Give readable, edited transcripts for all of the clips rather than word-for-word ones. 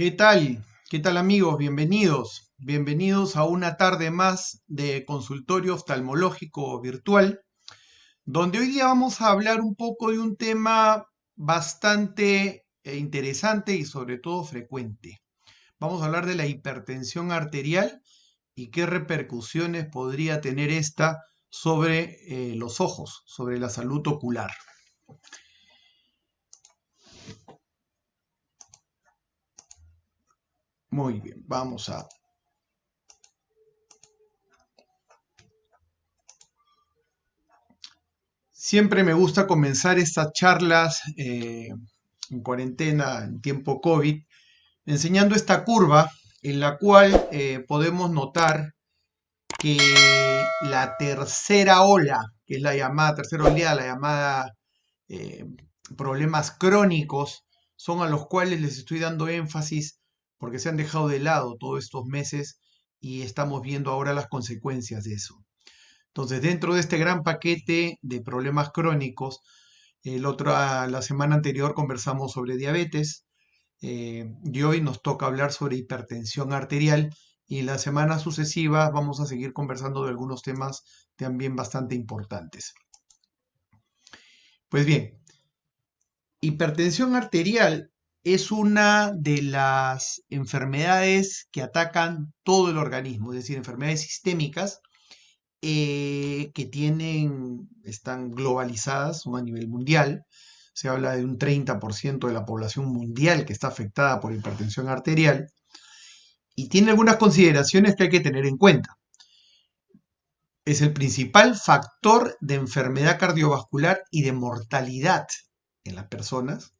¿Qué tal? ¿Qué tal amigos? Bienvenidos. Bienvenidos a una tarde más de consultorio oftalmológico virtual, donde hoy día vamos a hablar un poco de un tema bastante interesante y sobre todo frecuente. Vamos a hablar de la hipertensión arterial y qué repercusiones podría tener esta sobre los ojos, sobre la salud ocular. Muy bien, vamos a... Siempre me gusta comenzar estas charlas en cuarentena, en tiempo COVID, enseñando esta curva en la cual podemos notar que la tercera ola, que es la llamada tercera oleada, la llamada eh, problemas crónicos, son a los cuales les estoy dando énfasis porque se han dejado de lado todos estos meses y estamos viendo ahora las consecuencias de eso. Entonces, dentro de este gran paquete de problemas crónicos, la semana anterior conversamos sobre diabetes y hoy nos toca hablar sobre hipertensión arterial y en las semanas sucesivas vamos a seguir conversando de algunos temas también bastante importantes. Pues bien, hipertensión arterial es una de las enfermedades que atacan todo el organismo, es decir, enfermedades sistémicas están globalizadas, son a nivel mundial. Se habla de un 30% de la población mundial que está afectada por hipertensión arterial y tiene algunas consideraciones que hay que tener en cuenta. Es el principal factor de enfermedad cardiovascular y de mortalidad en las personas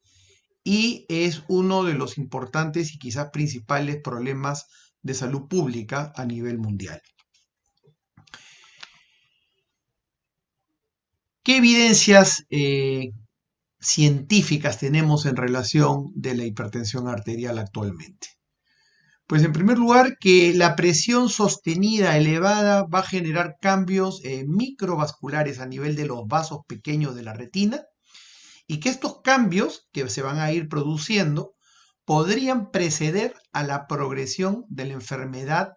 y es uno de los importantes y quizás principales problemas de salud pública a nivel mundial. ¿Qué evidencias científicas tenemos en relación de la hipertensión arterial actualmente? Pues en primer lugar, que la presión sostenida elevada va a generar cambios microvasculares a nivel de los vasos pequeños de la retina y que estos cambios que se van a ir produciendo podrían preceder a la progresión de la enfermedad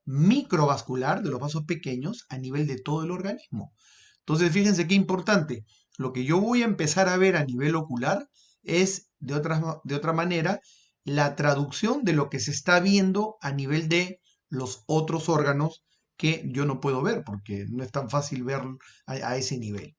microvascular de los vasos pequeños a nivel de todo el organismo. Entonces, fíjense qué importante. Lo que yo voy a empezar a ver a nivel ocular es, de otra manera, la traducción de lo que se está viendo a nivel de los otros órganos que yo no puedo ver, porque no es tan fácil verlo a ese nivel.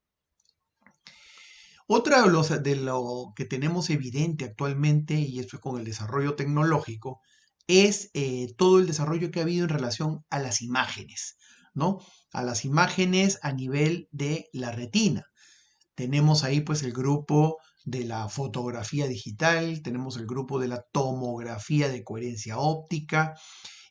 Otra de lo que tenemos evidente actualmente, y esto es con el desarrollo tecnológico, es todo el desarrollo que ha habido en relación a las imágenes, ¿no? A las imágenes a nivel de la retina. Tenemos ahí pues el grupo de la fotografía digital, tenemos el grupo de la tomografía de coherencia óptica,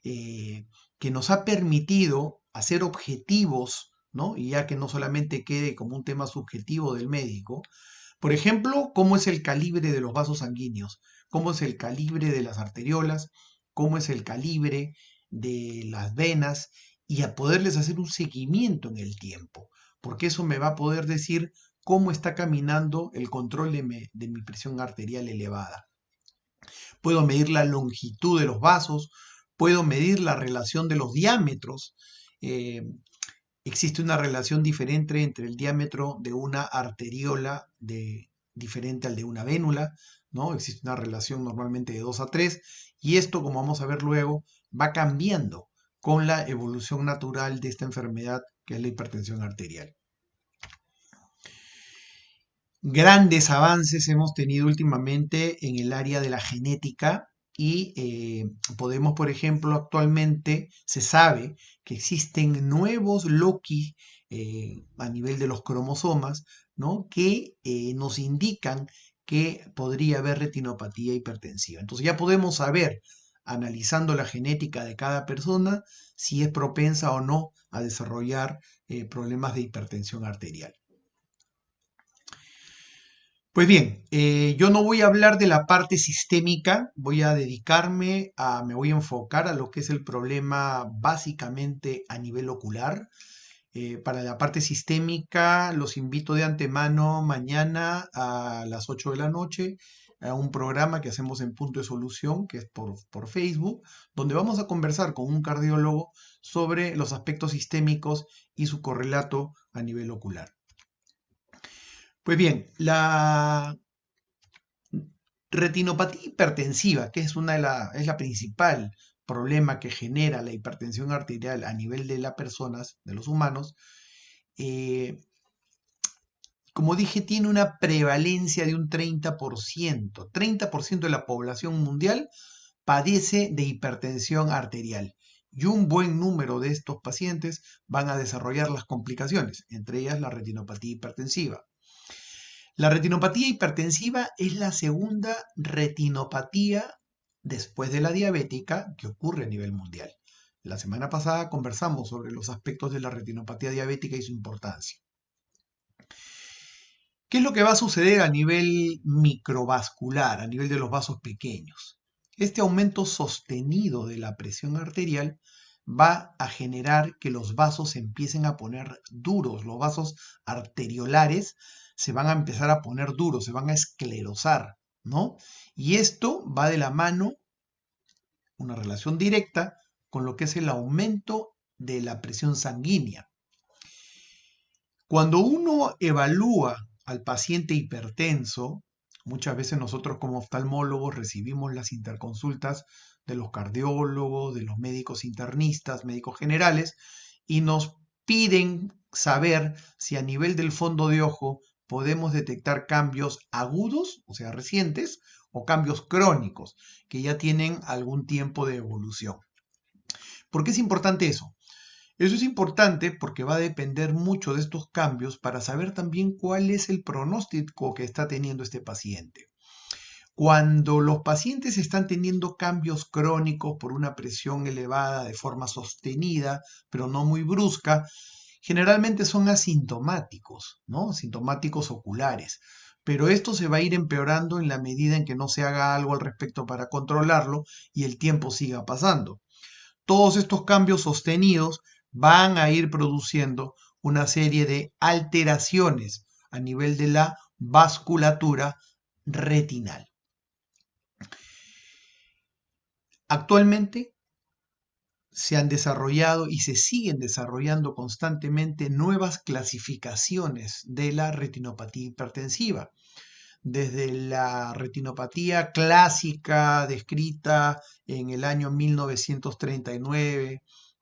que nos ha permitido hacer objetivos, ¿no? Y ya que no solamente quede como un tema subjetivo del médico, por ejemplo, cómo es el calibre de los vasos sanguíneos, cómo es el calibre de las arteriolas, cómo es el calibre de las venas y a poderles hacer un seguimiento en el tiempo, porque eso me va a poder decir cómo está caminando el control de mi presión arterial elevada. Puedo medir la longitud de los vasos, puedo medir la relación de los diámetros. eh, Existe una relación diferente entre el diámetro de una arteriola diferente al de una vénula, ¿no? Existe una relación normalmente de 2 a 3 y esto, como vamos a ver luego, va cambiando con la evolución natural de esta enfermedad que es la hipertensión arterial. Grandes avances hemos tenido últimamente en el área de la genética y podemos, por ejemplo, actualmente se sabe que existen nuevos loci a nivel de los cromosomas, ¿no? Que nos indican que podría haber retinopatía hipertensiva. Entonces ya podemos saber, analizando la genética de cada persona, si es propensa o no a desarrollar problemas de hipertensión arterial. Pues bien, yo no voy a hablar de la parte sistémica, me voy a enfocar a lo que es el problema básicamente a nivel ocular. Para la parte sistémica, los invito de antemano mañana a las 8 de la noche a un programa que hacemos en Punto de Solución, que es por Facebook, donde vamos a conversar con un cardiólogo sobre los aspectos sistémicos y su correlato a nivel ocular. Pues bien, la retinopatía hipertensiva, que es es la principal problema que genera la hipertensión arterial a nivel de las personas, de los humanos, eh, como dije, tiene una prevalencia de un 30%. 30% de la población mundial padece de hipertensión arterial. Y un buen número de estos pacientes van a desarrollar las complicaciones, entre ellas la retinopatía hipertensiva. La retinopatía hipertensiva es la segunda retinopatía después de la diabética que ocurre a nivel mundial. La semana pasada conversamos sobre los aspectos de la retinopatía diabética y su importancia. ¿Qué es lo que va a suceder a nivel microvascular, a nivel de los vasos pequeños? Este aumento sostenido de la presión arterial va a generar que los vasos se empiecen a poner duros, los vasos arteriolares se van a empezar a poner duros, se van a esclerosar, ¿no? Y esto va de la mano, una relación directa, con lo que es el aumento de la presión sanguínea. Cuando uno evalúa al paciente hipertenso, muchas veces nosotros como oftalmólogos recibimos las interconsultas de los cardiólogos, de los médicos internistas, médicos generales, y nos piden saber si a nivel del fondo de ojo podemos detectar cambios agudos, o sea, recientes, o cambios crónicos, que ya tienen algún tiempo de evolución. ¿Por qué es importante eso? Eso es importante porque va a depender mucho de estos cambios para saber también cuál es el pronóstico que está teniendo este paciente. Cuando los pacientes están teniendo cambios crónicos por una presión elevada de forma sostenida, pero no muy brusca, generalmente son asintomáticos, ¿no? Sintomáticos oculares. Pero esto se va a ir empeorando en la medida en que no se haga algo al respecto para controlarlo y el tiempo siga pasando. Todos estos cambios sostenidos van a ir produciendo una serie de alteraciones a nivel de la vasculatura retinal. Actualmente se han desarrollado y se siguen desarrollando constantemente nuevas clasificaciones de la retinopatía hipertensiva. Desde la retinopatía clásica descrita en el año 1939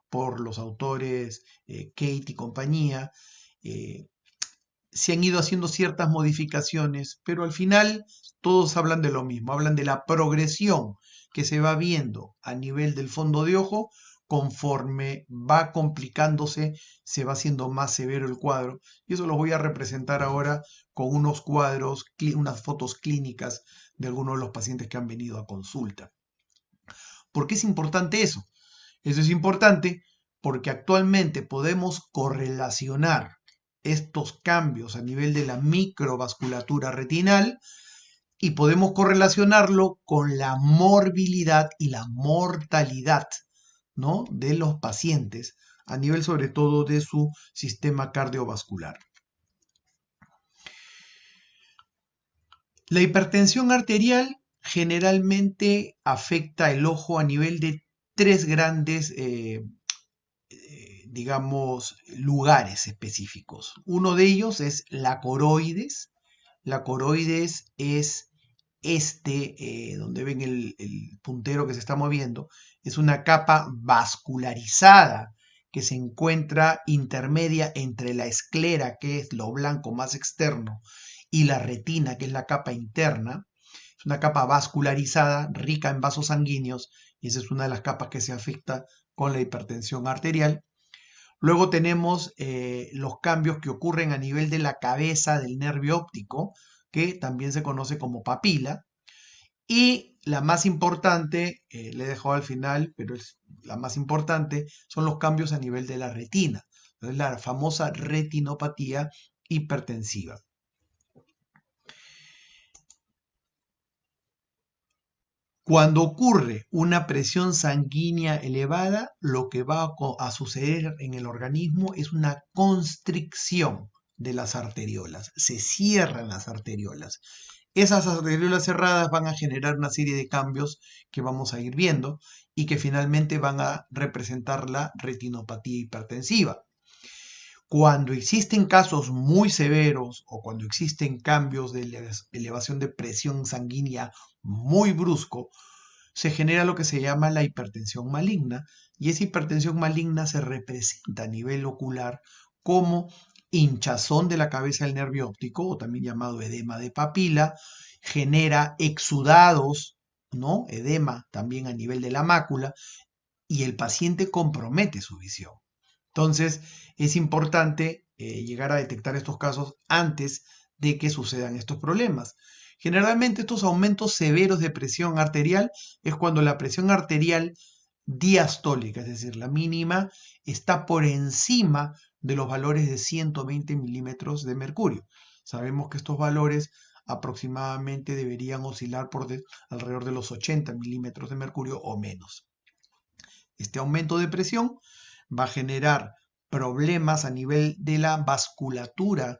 por los autores Kate y compañía, se han ido haciendo ciertas modificaciones, pero al final todos hablan de lo mismo, hablan de la progresión que se va viendo a nivel del fondo de ojo conforme va complicándose, se va haciendo más severo el cuadro. Y eso lo voy a representar ahora con unos cuadros, unas fotos clínicas de algunos de los pacientes que han venido a consulta. ¿Por qué es importante eso? Eso es importante porque actualmente podemos correlacionar estos cambios a nivel de la microvasculatura retinal y podemos correlacionarlo con la morbilidad y la mortalidad, ¿no?, de los pacientes a nivel sobre todo de su sistema cardiovascular. La hipertensión arterial generalmente afecta el ojo a nivel de tres grandes digamos, lugares específicos. Uno de ellos es la coroides. La coroides es donde ven el puntero que se está moviendo, es una capa vascularizada que se encuentra intermedia entre la esclera, que es lo blanco más externo, y la retina, que es la capa interna. Es una capa vascularizada, rica en vasos sanguíneos, y esa es una de las capas que se afecta con la hipertensión arterial. Luego tenemos los cambios que ocurren a nivel de la cabeza del nervio óptico, que también se conoce como papila. Y la más importante, le he dejado al final, pero es la más importante, son los cambios a nivel de la retina. Entonces, la famosa retinopatía hipertensiva. Cuando ocurre una presión sanguínea elevada, lo que va a suceder en el organismo es una constricción de las arteriolas. Se cierran las arteriolas. Esas arteriolas cerradas van a generar una serie de cambios que vamos a ir viendo y que finalmente van a representar la retinopatía hipertensiva. Cuando existen casos muy severos o cuando existen cambios de elevación de presión sanguínea muy brusco, se genera lo que se llama la hipertensión maligna, y esa hipertensión maligna se representa a nivel ocular como hinchazón de la cabeza del nervio óptico, o también llamado edema de papila, genera exudados, ¿no? Edema también a nivel de la mácula, y el paciente compromete su visión. Entonces, es importante llegar a detectar estos casos antes de que sucedan estos problemas. Generalmente estos aumentos severos de presión arterial es cuando la presión arterial diastólica, es decir, la mínima, está por encima de los valores de 120 milímetros de mercurio. Sabemos que estos valores aproximadamente deberían oscilar por alrededor de los 80 milímetros de mercurio o menos. Este aumento de presión va a generar problemas a nivel de la vasculatura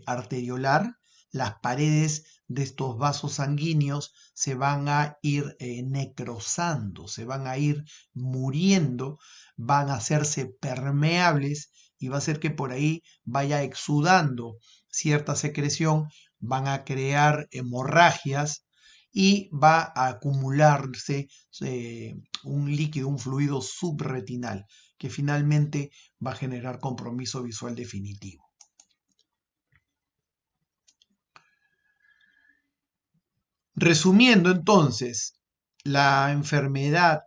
arteriolar. Las paredes de estos vasos sanguíneos se van a ir necrosando, se van a ir muriendo, van a hacerse permeables y va a hacer que por ahí vaya exudando cierta secreción, van a crear hemorragias y va a acumularse un líquido, un fluido subretinal, que finalmente va a generar compromiso visual definitivo. Resumiendo entonces, la enfermedad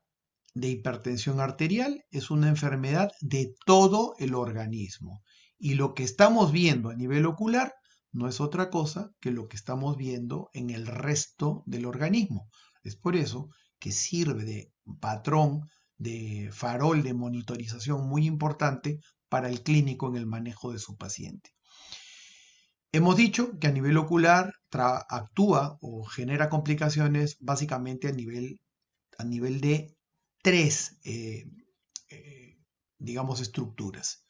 de hipertensión arterial es una enfermedad de todo el organismo. Y lo que estamos viendo a nivel ocular no es otra cosa que lo que estamos viendo en el resto del organismo. Es por eso que sirve de patrón, de farol de monitorización muy importante para el clínico en el manejo de su paciente. Hemos dicho que a nivel ocular actúa o genera complicaciones básicamente a nivel de tres, digamos, estructuras.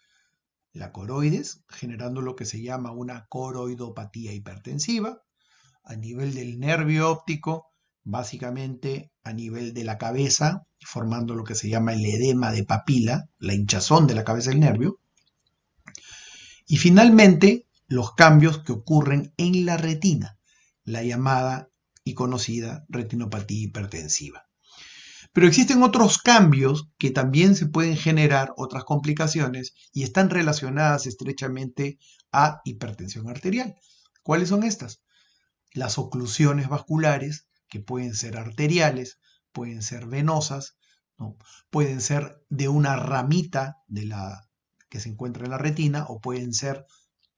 La coroides, generando lo que se llama una coroidopatía hipertensiva. A nivel del nervio óptico, básicamente a nivel de la cabeza, formando lo que se llama el edema de papila, la hinchazón de la cabeza del nervio. Y finalmente, los cambios que ocurren en la retina, la llamada y conocida retinopatía hipertensiva. Pero existen otros cambios que también se pueden generar, otras complicaciones, y están relacionadas estrechamente a hipertensión arterial. ¿Cuáles son estas? Las oclusiones vasculares, que pueden ser arteriales, pueden ser venosas, ¿no? Pueden ser de una ramita de la que se encuentra en la retina o pueden ser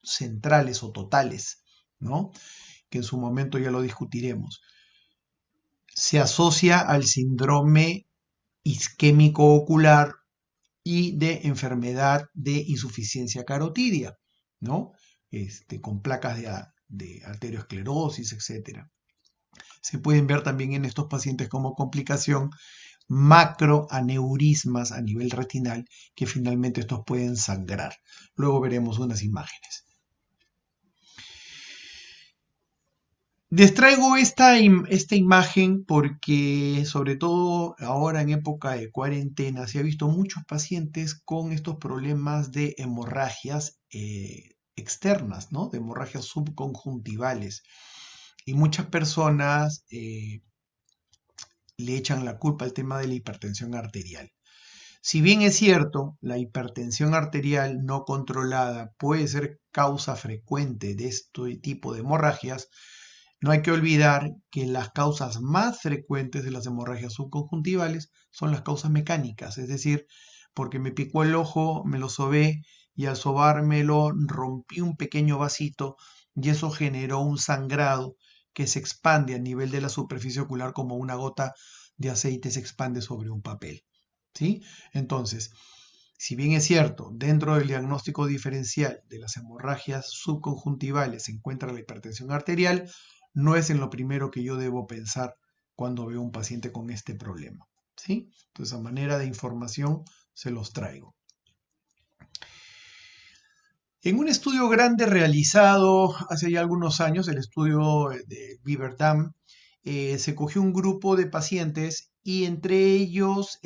centrales o totales, ¿no? Que en su momento ya lo discutiremos. Se asocia al síndrome isquémico ocular y de enfermedad de insuficiencia carotidia, ¿no? Con placas de arteriosclerosis, etc. Se pueden ver también en estos pacientes como complicación macroaneurismas a nivel retinal que finalmente estos pueden sangrar. Luego veremos unas imágenes. Les traigo esta imagen porque, sobre todo ahora en época de cuarentena, se ha visto muchos pacientes con estos problemas de hemorragias externas, ¿no? De hemorragias subconjuntivales. Y muchas personas le echan la culpa al tema de la hipertensión arterial. Si bien es cierto, la hipertensión arterial no controlada puede ser causa frecuente de este tipo de hemorragias, no hay que olvidar que las causas más frecuentes de las hemorragias subconjuntivales son las causas mecánicas, es decir, porque me picó el ojo, me lo sobé y al sobármelo rompí un pequeño vasito y eso generó un sangrado que se expande a nivel de la superficie ocular como una gota de aceite se expande sobre un papel. ¿Sí? Entonces, si bien es cierto, dentro del diagnóstico diferencial de las hemorragias subconjuntivales se encuentra la hipertensión arterial, no es en lo primero que yo debo pensar cuando veo un paciente con este problema. ¿Sí? Entonces, a manera de información, se los traigo. En un estudio grande realizado hace ya algunos años, el estudio de Beaver Dam, se cogió un grupo de pacientes y entre ellos,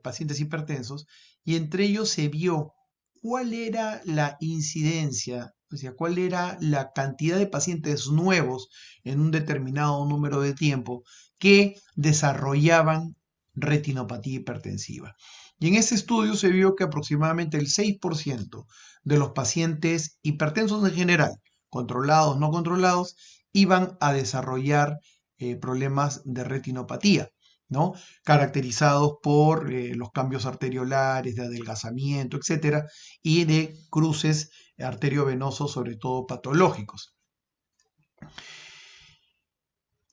pacientes hipertensos, y entre ellos se vio cuál era la incidencia, o sea, cuál era la cantidad de pacientes nuevos en un determinado número de tiempo que desarrollaban retinopatía hipertensiva. Y en ese estudio se vio que aproximadamente el 6% de los pacientes hipertensos en general, controlados, no controlados, iban a desarrollar problemas de retinopatía, ¿no? Caracterizados por los cambios arteriolares, de adelgazamiento, etcétera, y de cruces arteriovenosos, sobre todo patológicos.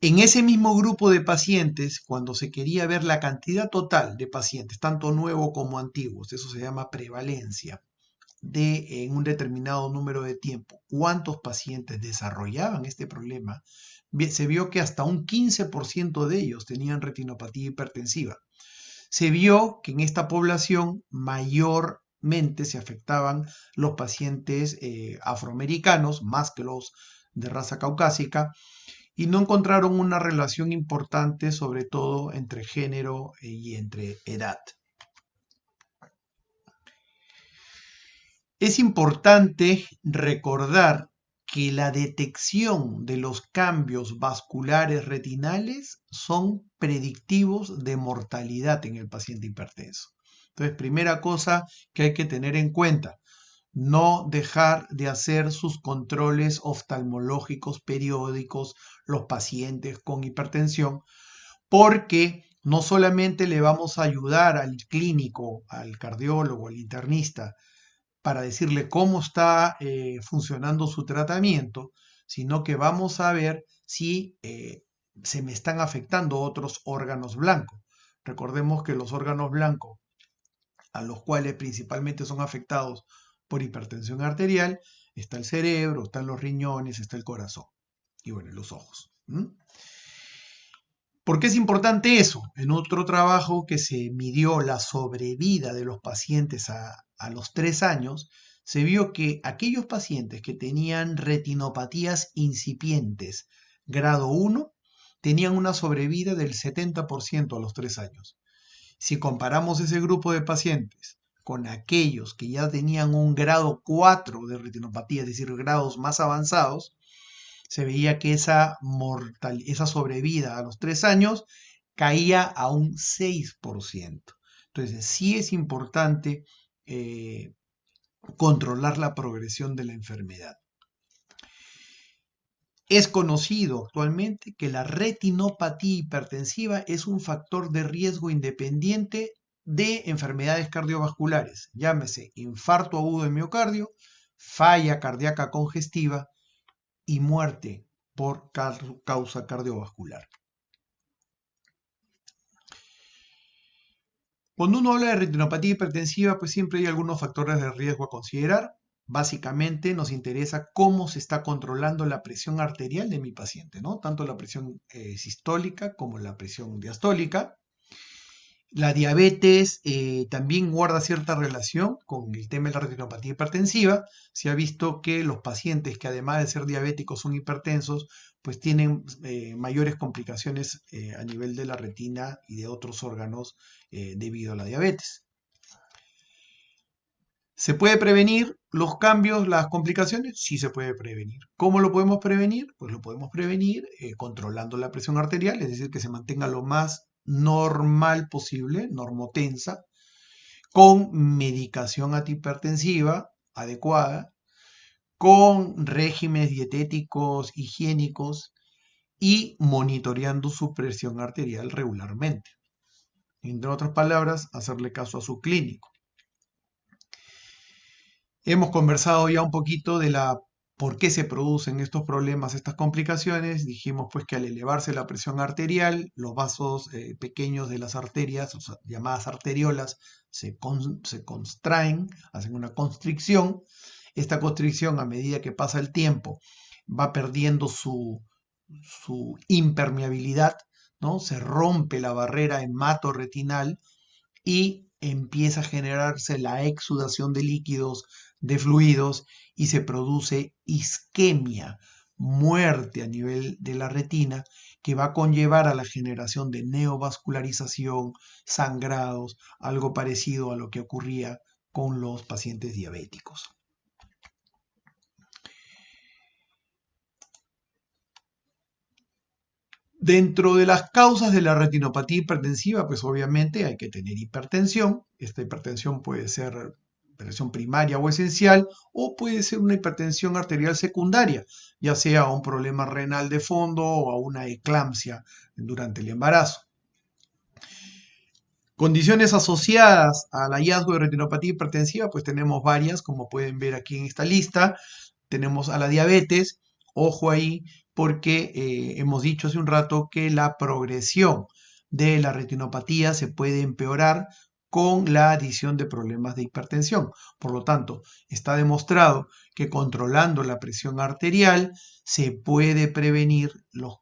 En ese mismo grupo de pacientes, cuando se quería ver la cantidad total de pacientes, tanto nuevos como antiguos, eso se llama prevalencia, de en un determinado número de tiempo cuántos pacientes desarrollaban este problema, se vio que hasta un 15% de ellos tenían retinopatía hipertensiva. Se vio que en esta población mayormente se afectaban los pacientes afroamericanos, más que los de raza caucásica, y no encontraron una relación importante, sobre todo entre género y entre edad. Es importante recordar que la detección de los cambios vasculares retinales son predictivos de mortalidad en el paciente hipertenso. Entonces, primera cosa que hay que tener en cuenta, no dejar de hacer sus controles oftalmológicos periódicos los pacientes con hipertensión, porque no solamente le vamos a ayudar al clínico, al cardiólogo, al internista, para decirle cómo está funcionando su tratamiento, sino que vamos a ver si se me están afectando otros órganos blancos. Recordemos que los órganos blancos, a los cuales principalmente son afectados por hipertensión arterial, está el cerebro, están los riñones, está el corazón y bueno, los ojos. ¿Por qué es importante eso? En otro trabajo que se midió la sobrevida de los pacientes a los 3 años, se vio que aquellos pacientes que tenían retinopatías incipientes grado 1 tenían una sobrevida del 70% a los 3 años. Si comparamos ese grupo de pacientes con aquellos que ya tenían un grado 4 de retinopatía, es decir, grados más avanzados, se veía que esa sobrevida a los 3 años caía a un 6%. Entonces, sí es importante controlar la progresión de la enfermedad. Es conocido actualmente que la retinopatía hipertensiva es un factor de riesgo independiente de enfermedades cardiovasculares, llámese infarto agudo de miocardio, falla cardíaca congestiva y muerte por causa cardiovascular. Cuando uno habla de retinopatía hipertensiva, pues siempre hay algunos factores de riesgo a considerar. Básicamente nos interesa cómo se está controlando la presión arterial de mi paciente, ¿no? Tanto la presión sistólica como la presión diastólica. La diabetes también guarda cierta relación con el tema de la retinopatía hipertensiva. Se ha visto que los pacientes que además de ser diabéticos son hipertensos, pues tienen mayores complicaciones a nivel de la retina y de otros órganos debido a la diabetes. ¿Se puede prevenir los cambios, las complicaciones? Sí se puede prevenir. ¿Cómo lo podemos prevenir? Pues lo podemos prevenir controlando la presión arterial, es decir, que se mantenga lo más normal posible, normotensa, con medicación antihipertensiva adecuada, con regímenes dietéticos higiénicos y monitoreando su presión arterial regularmente. Entre otras palabras, hacerle caso a su clínico. Hemos conversado ya un poquito de por qué se producen estos problemas, estas complicaciones. Dijimos pues que al elevarse la presión arterial, los vasos pequeños de las arterias, o sea, llamadas arteriolas, se constraen, hacen una constricción. Esta constricción, a medida que pasa el tiempo, va perdiendo su impermeabilidad, ¿no? Se rompe la barrera hematorretinal y empieza a generarse la exudación de líquidos, de fluidos, y se produce isquemia, muerte a nivel de la retina, que va a conllevar a la generación de neovascularización, sangrados, algo parecido a lo que ocurría con los pacientes diabéticos. Dentro de las causas de la retinopatía hipertensiva, pues obviamente hay que tener hipertensión. Esta hipertensión puede ser hipertensión primaria o esencial, o puede ser una hipertensión arterial secundaria, ya sea a un problema renal de fondo o a una eclampsia durante el embarazo. Condiciones asociadas al hallazgo de retinopatía hipertensiva, pues tenemos varias, como pueden ver aquí en esta lista. Tenemos a la diabetes, ojo ahí, porque hemos dicho hace un rato que la progresión de la retinopatía se puede empeorar con la adición de problemas de hipertensión. Por lo tanto, está demostrado que controlando la presión arterial se puede prevenir los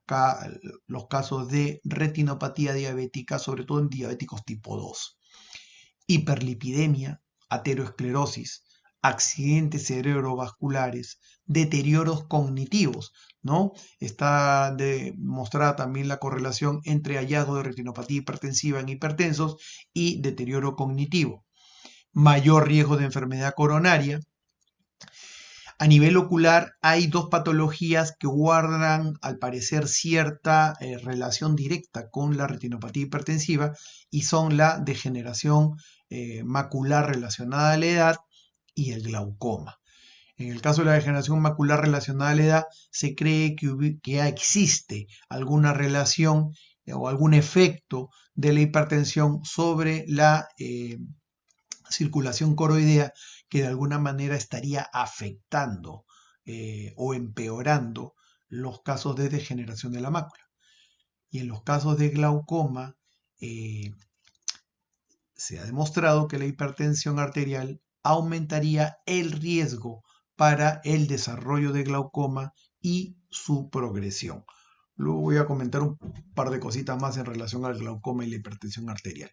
casos de retinopatía diabética, sobre todo en diabéticos tipo 2. Hiperlipidemia, aterosclerosis, accidentes cerebrovasculares, deterioros cognitivos, ¿no? Está demostrada también la correlación entre hallazgo de retinopatía hipertensiva en hipertensos y deterioro cognitivo. Mayor riesgo de enfermedad coronaria. A nivel ocular hay dos patologías que guardan, al parecer, cierta relación directa con la retinopatía hipertensiva, y son la degeneración macular relacionada a la edad y el glaucoma. En el caso de la degeneración macular relacionada a la edad, se cree que existe alguna relación o algún efecto de la hipertensión sobre la circulación coroidea, que de alguna manera estaría afectando o empeorando los casos de degeneración de la mácula. Y en los casos de glaucoma, se ha demostrado que la hipertensión arterial aumentaría el riesgo para el desarrollo de glaucoma y su progresión. Luego voy a comentar un par de cositas más en relación al glaucoma y la hipertensión arterial.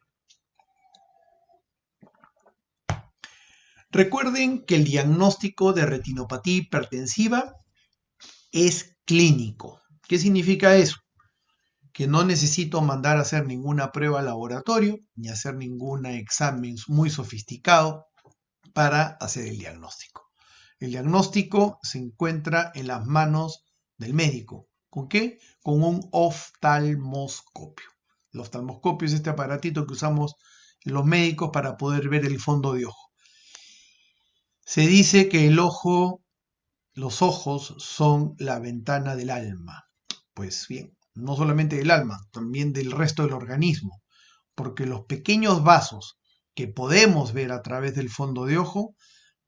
Recuerden que el diagnóstico de retinopatía hipertensiva es clínico. ¿Qué significa eso? Que no necesito mandar a hacer ninguna prueba al laboratorio ni hacer ningún examen muy sofisticado para hacer el diagnóstico. El diagnóstico se encuentra en las manos del médico. ¿Con qué? Con un oftalmoscopio. El oftalmoscopio es este aparatito que usamos los médicos para poder ver el fondo de ojo. Se dice que los ojos son la ventana del alma. Pues bien, no solamente del alma, también del resto del organismo, porque los pequeños vasos que podemos ver a través del fondo de ojo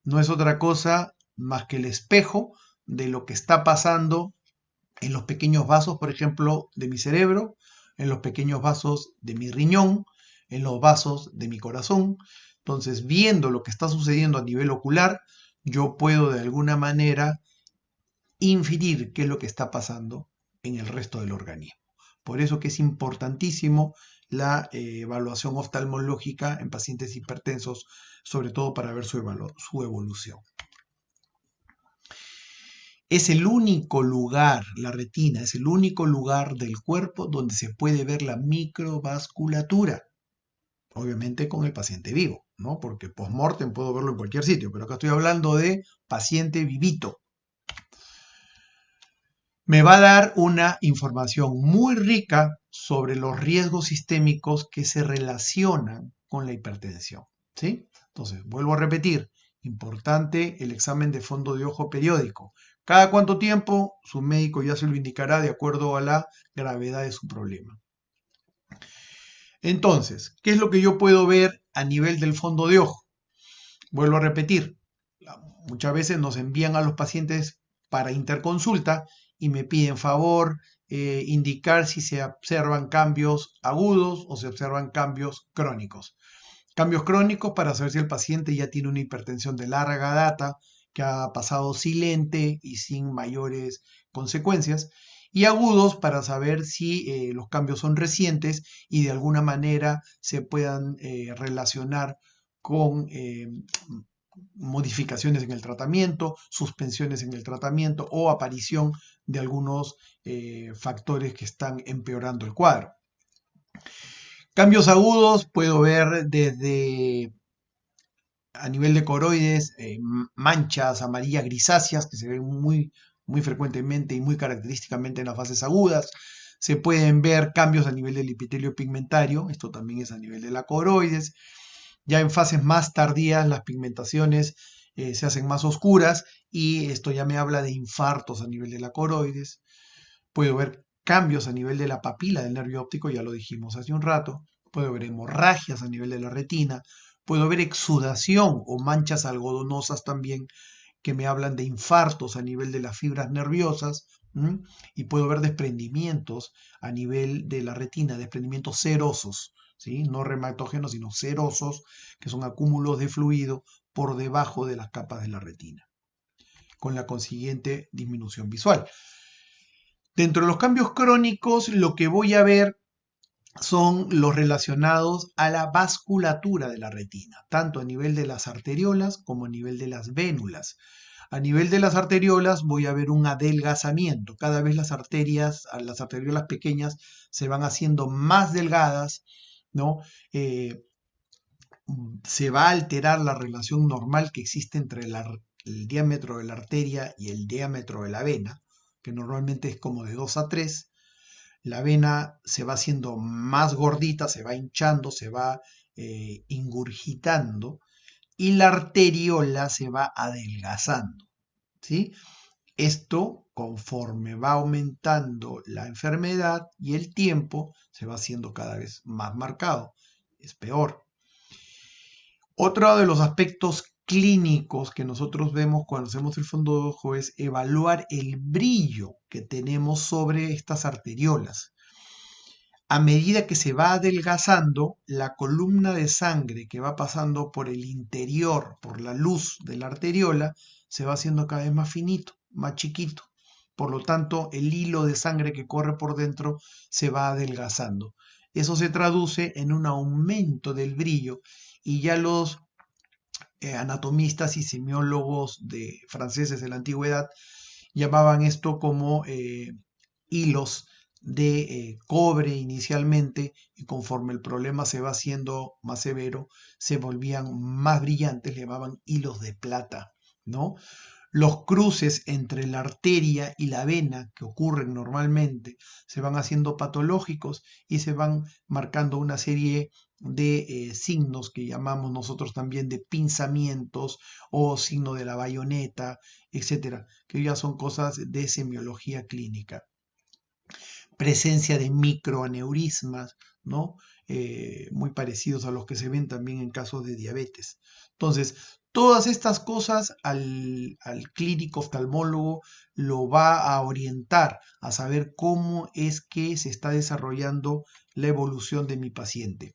no es otra cosa más que el espejo de lo que está pasando en los pequeños vasos, por ejemplo, de mi cerebro, en los pequeños vasos de mi riñón, en los vasos de mi corazón. Entonces, viendo lo que está sucediendo a nivel ocular, yo puedo de alguna manera inferir qué es lo que está pasando en el resto del organismo. Por eso que es importantísimo la evaluación oftalmológica en pacientes hipertensos, sobre todo para ver su evolución. Es el único lugar, la retina, es el único lugar del cuerpo donde se puede ver la microvasculatura. Obviamente con el paciente vivo, ¿no? Porque post-mortem puedo verlo en cualquier sitio, pero acá estoy hablando de paciente vivito. Me va a dar una información muy rica sobre los riesgos sistémicos que se relacionan con la hipertensión, ¿sí? Entonces, vuelvo a repetir, importante el examen de fondo de ojo periódico. ¿Cada cuánto tiempo? Su médico ya se lo indicará de acuerdo a la gravedad de su problema. Entonces, ¿qué es lo que yo puedo ver a nivel del fondo de ojo? Vuelvo a repetir, muchas veces nos envían a los pacientes para interconsulta y me piden favor indicar si se observan cambios agudos o se observan cambios crónicos. Cambios crónicos para saber si el paciente ya tiene una hipertensión de larga data, que ha pasado silente y sin mayores consecuencias. y agudos para saber si los cambios son recientes y de alguna manera se puedan relacionar con modificaciones en el tratamiento, suspensiones en el tratamiento o aparición de algunos factores que están empeorando el cuadro. Cambios agudos puedo ver desde a nivel de coroides, manchas amarillas grisáceas que se ven muy frecuentemente y muy característicamente en las fases agudas. Se pueden ver cambios a nivel del epitelio pigmentario, esto también es a nivel de la coroides. Ya en fases más tardías las pigmentaciones se hacen más oscuras y esto ya me habla de infartos a nivel de la coroides. Puedo ver cambios a nivel de la papila del nervio óptico, ya lo dijimos hace un rato. Puedo ver hemorragias a nivel de la retina. Puedo ver exudación o manchas algodonosas también que me hablan de infartos a nivel de las fibras nerviosas. Y puedo ver desprendimientos a nivel de la retina, desprendimientos serosos, ¿sí? No reumatógenos, sino serosos, que son acúmulos de fluido por debajo de las capas de la retina, con la consiguiente disminución visual. Dentro de los cambios crónicos, lo que voy a ver son los relacionados a la vasculatura de la retina, tanto a nivel de las arteriolas como a nivel de las vénulas. A nivel de las arteriolas voy a ver un adelgazamiento. Cada vez las arteriolas pequeñas se van haciendo más delgadas, ¿no? Se va a alterar la relación normal que existe entre el diámetro de la arteria y el diámetro de la vena, que normalmente es como de 2 a 3. La vena se va haciendo más gordita, se va hinchando, se va ingurgitando y la arteriola se va adelgazando, ¿sí? Esto, conforme va aumentando la enfermedad y el tiempo, se va haciendo cada vez más marcado. Es peor. Otro de los aspectos clínicos que nosotros vemos cuando hacemos el fondo de ojo es evaluar el brillo que tenemos sobre estas arteriolas. A medida que se va adelgazando, la columna de sangre que va pasando por el interior, por la luz de la arteriola, se va haciendo cada vez más finito, más chiquito. Por lo tanto, el hilo de sangre que corre por dentro se va adelgazando. Eso se traduce en un aumento del brillo y ya los anatomistas y semiólogos franceses de la antigüedad llamaban esto como hilos de cobre inicialmente, y conforme el problema se va haciendo más severo, se volvían más brillantes, le llamaban hilos de plata, ¿no? Los cruces entre la arteria y la vena que ocurren normalmente se van haciendo patológicos y se van marcando una serie de signos que llamamos nosotros también de pinzamientos o signo de la bayoneta, etcétera, que ya son cosas de semiología clínica. Presencia de microaneurismas, ¿no? Muy parecidos a los que se ven también en casos de diabetes. Entonces, todas estas cosas al clínico oftalmólogo lo va a orientar a saber cómo es que se está desarrollando la evolución de mi paciente.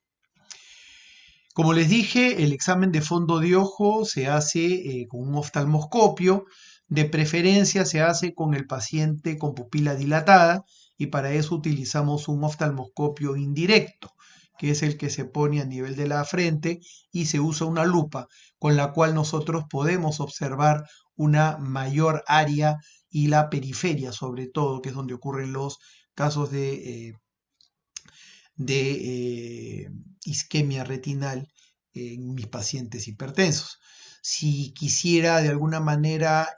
Como les dije, el examen de fondo de ojo se hace con un oftalmoscopio. De preferencia se hace con el paciente con pupila dilatada y para eso utilizamos un oftalmoscopio indirecto, que es el que se pone a nivel de la frente y se usa una lupa con la cual nosotros podemos observar una mayor área y la periferia sobre todo, que es donde ocurren los casos de isquemia retinal en mis pacientes hipertensos. Si quisiera de alguna manera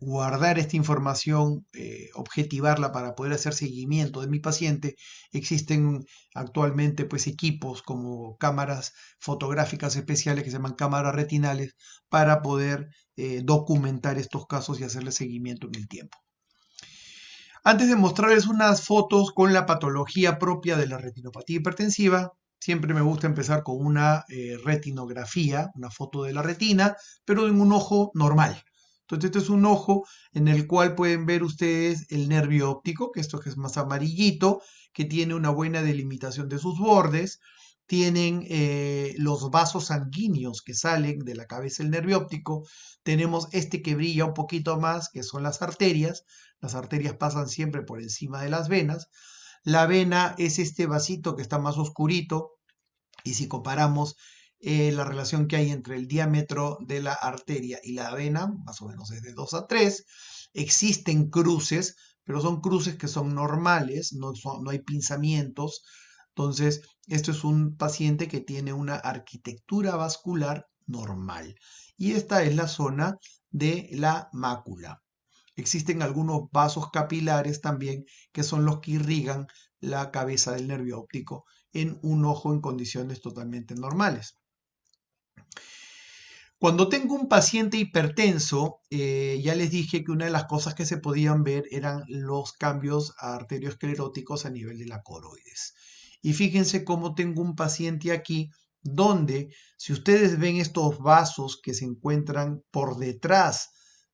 guardar esta información, objetivarla para poder hacer seguimiento de mi paciente, existen actualmente pues equipos como cámaras fotográficas especiales que se llaman cámaras retinales para poder documentar estos casos y hacerle seguimiento en el tiempo. Antes de mostrarles unas fotos con la patología propia de la retinopatía hipertensiva, siempre me gusta empezar con una retinografía, una foto de la retina, pero en un ojo normal. Entonces, este es un ojo en el cual pueden ver ustedes el nervio óptico, que esto que es más amarillito, que tiene una buena delimitación de sus bordes. tienen los vasos sanguíneos que salen de la cabeza del nervio óptico. Tenemos este que brilla un poquito más, que son las arterias. Las arterias pasan siempre por encima de las venas. La vena es este vasito que está más oscurito, y si comparamos la relación que hay entre el diámetro de la arteria y la vena, más o menos es de 2 a 3, existen cruces, pero son cruces que son normales, no hay pinzamientos. Entonces, esto es un paciente que tiene una arquitectura vascular normal. Y esta es la zona de la mácula. Existen algunos vasos capilares también que son los que irrigan la cabeza del nervio óptico en un ojo en condiciones totalmente normales. Cuando tengo un paciente hipertenso, ya les dije que una de las cosas que se podían ver eran los cambios arterioscleróticos a nivel de la coroides. Y fíjense cómo tengo un paciente aquí donde, si ustedes ven estos vasos que se encuentran por detrás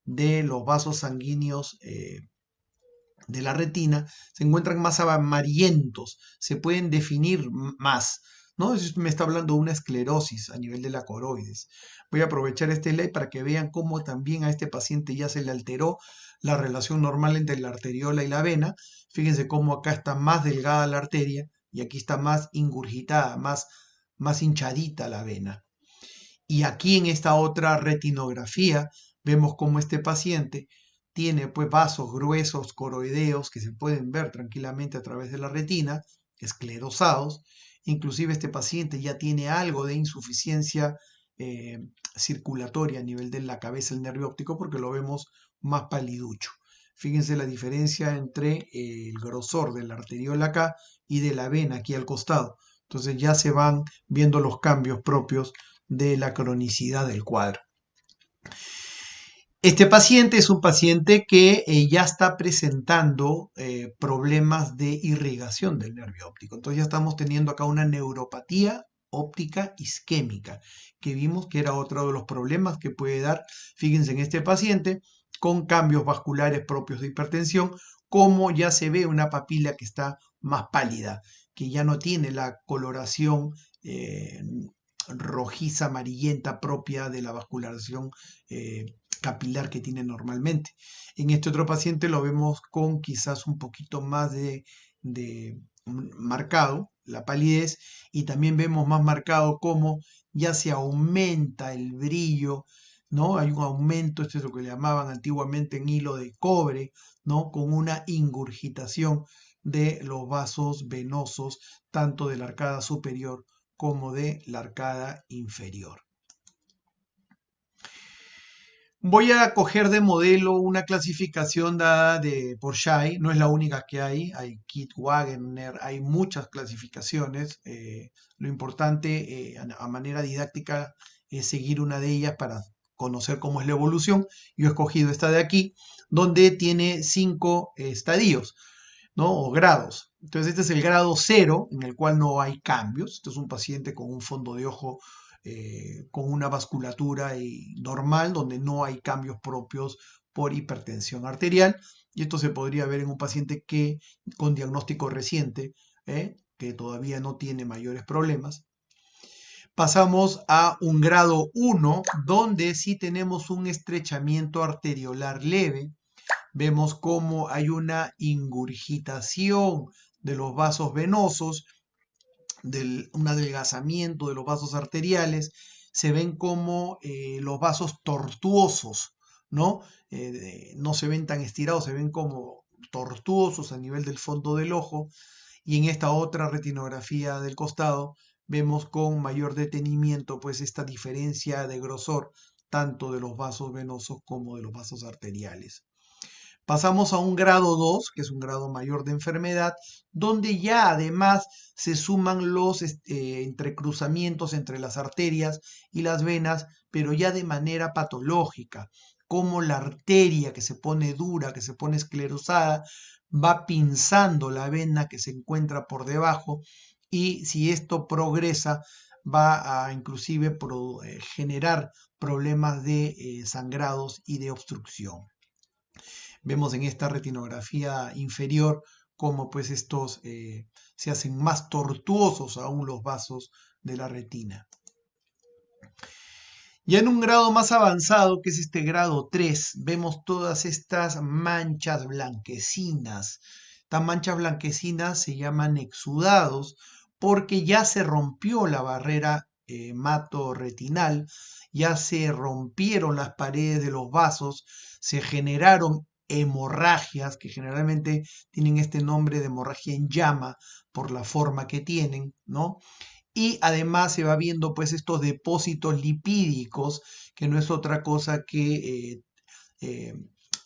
de los vasos sanguíneos de la retina, se encuentran más amarillentos, se pueden definir más, ¿no? Eso me está hablando de una esclerosis a nivel de la coroides. Voy a aprovechar este slide para que vean cómo también a este paciente ya se le alteró la relación normal entre la arteriola y la vena. Fíjense cómo acá está más delgada la arteria y aquí está más ingurgitada, más hinchadita la vena. Y aquí en esta otra retinografía vemos cómo este paciente tiene pues vasos gruesos coroideos que se pueden ver tranquilamente a través de la retina, esclerosados. Inclusive este paciente ya tiene algo de insuficiencia eh, circulatoria a nivel de la cabeza del nervio óptico porque lo vemos más paliducho. Fíjense la diferencia entre el grosor de la arteriola acá y de la vena aquí al costado. Entonces ya se van viendo los cambios propios de la cronicidad del cuadro. Este paciente es un paciente que ya está presentando problemas de irrigación del nervio óptico. Entonces ya estamos teniendo acá una neuropatía óptica isquémica, que vimos que era otro de los problemas que puede dar, fíjense en este paciente, con cambios vasculares propios de hipertensión, como ya se ve una papila que está más pálida, que ya no tiene la coloración rojiza amarillenta propia de la vascularización capilar que tiene normalmente. En este otro paciente lo vemos con quizás un poquito más de marcado la palidez, y también vemos más marcado cómo ya se aumenta el brillo, ¿no? Hay un aumento, esto es lo que le llamaban antiguamente en hilo de cobre, ¿no? Con una ingurgitación de los vasos venosos, tanto de la arcada superior como de la arcada inferior. Voy a coger de modelo una clasificación dada por Schei, no es la única que hay Kitt, Wagener, hay muchas clasificaciones. Lo importante a manera didáctica es seguir una de ellas para conocer cómo es la evolución. Yo he escogido esta de aquí, donde tiene 5 estadios, ¿no? O grados. Entonces este es el grado 0, en el cual no hay cambios. Este es un paciente con un fondo de ojo con una vasculatura normal, donde no hay cambios propios por hipertensión arterial. Y esto se podría ver en un paciente que con diagnóstico reciente, que todavía no tiene mayores problemas. Pasamos a un grado 1, donde sí tenemos un estrechamiento arteriolar leve. Vemos cómo hay una ingurgitación de los vasos venosos, un adelgazamiento de los vasos arteriales. Se ven como los vasos tortuosos, ¿no? No se ven tan estirados, se ven como tortuosos a nivel del fondo del ojo. Y en esta otra retinografía del costado vemos con mayor detenimiento pues esta diferencia de grosor tanto de los vasos venosos como de los vasos arteriales. Pasamos a un grado 2, que es un grado mayor de enfermedad, donde ya además se suman los entrecruzamientos entre las arterias y las venas, pero ya de manera patológica, como la arteria que se pone dura, que se pone esclerosada, va pinzando la vena que se encuentra por debajo, y si esto progresa, va a inclusive generar problemas de sangrados y de obstrucción. Vemos en esta retinografía inferior cómo pues estos se hacen más tortuosos aún los vasos de la retina. Ya en un grado más avanzado, que es este grado 3, vemos todas estas manchas blanquecinas. Estas manchas blanquecinas se llaman exudados porque ya se rompió la barrera hemato-retinal, ya se rompieron las paredes de los vasos, se generaron hemorragias que generalmente tienen este nombre de hemorragia en llama por la forma que tienen, ¿no? Y además se va viendo pues estos depósitos lipídicos, que no es otra cosa que eh,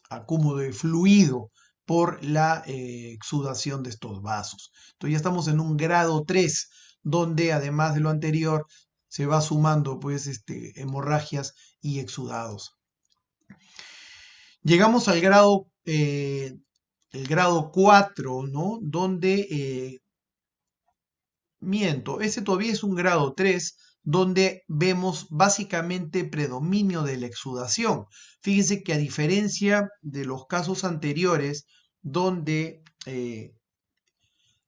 acúmulo de fluido por la exudación de estos vasos. Entonces ya estamos en un grado 3, donde además de lo anterior se va sumando pues hemorragias y exudados. Llegamos al grado, el grado 4, ¿no? Donde miento, ese todavía es un grado 3 donde vemos básicamente predominio de la exudación. Fíjense que a diferencia de los casos anteriores donde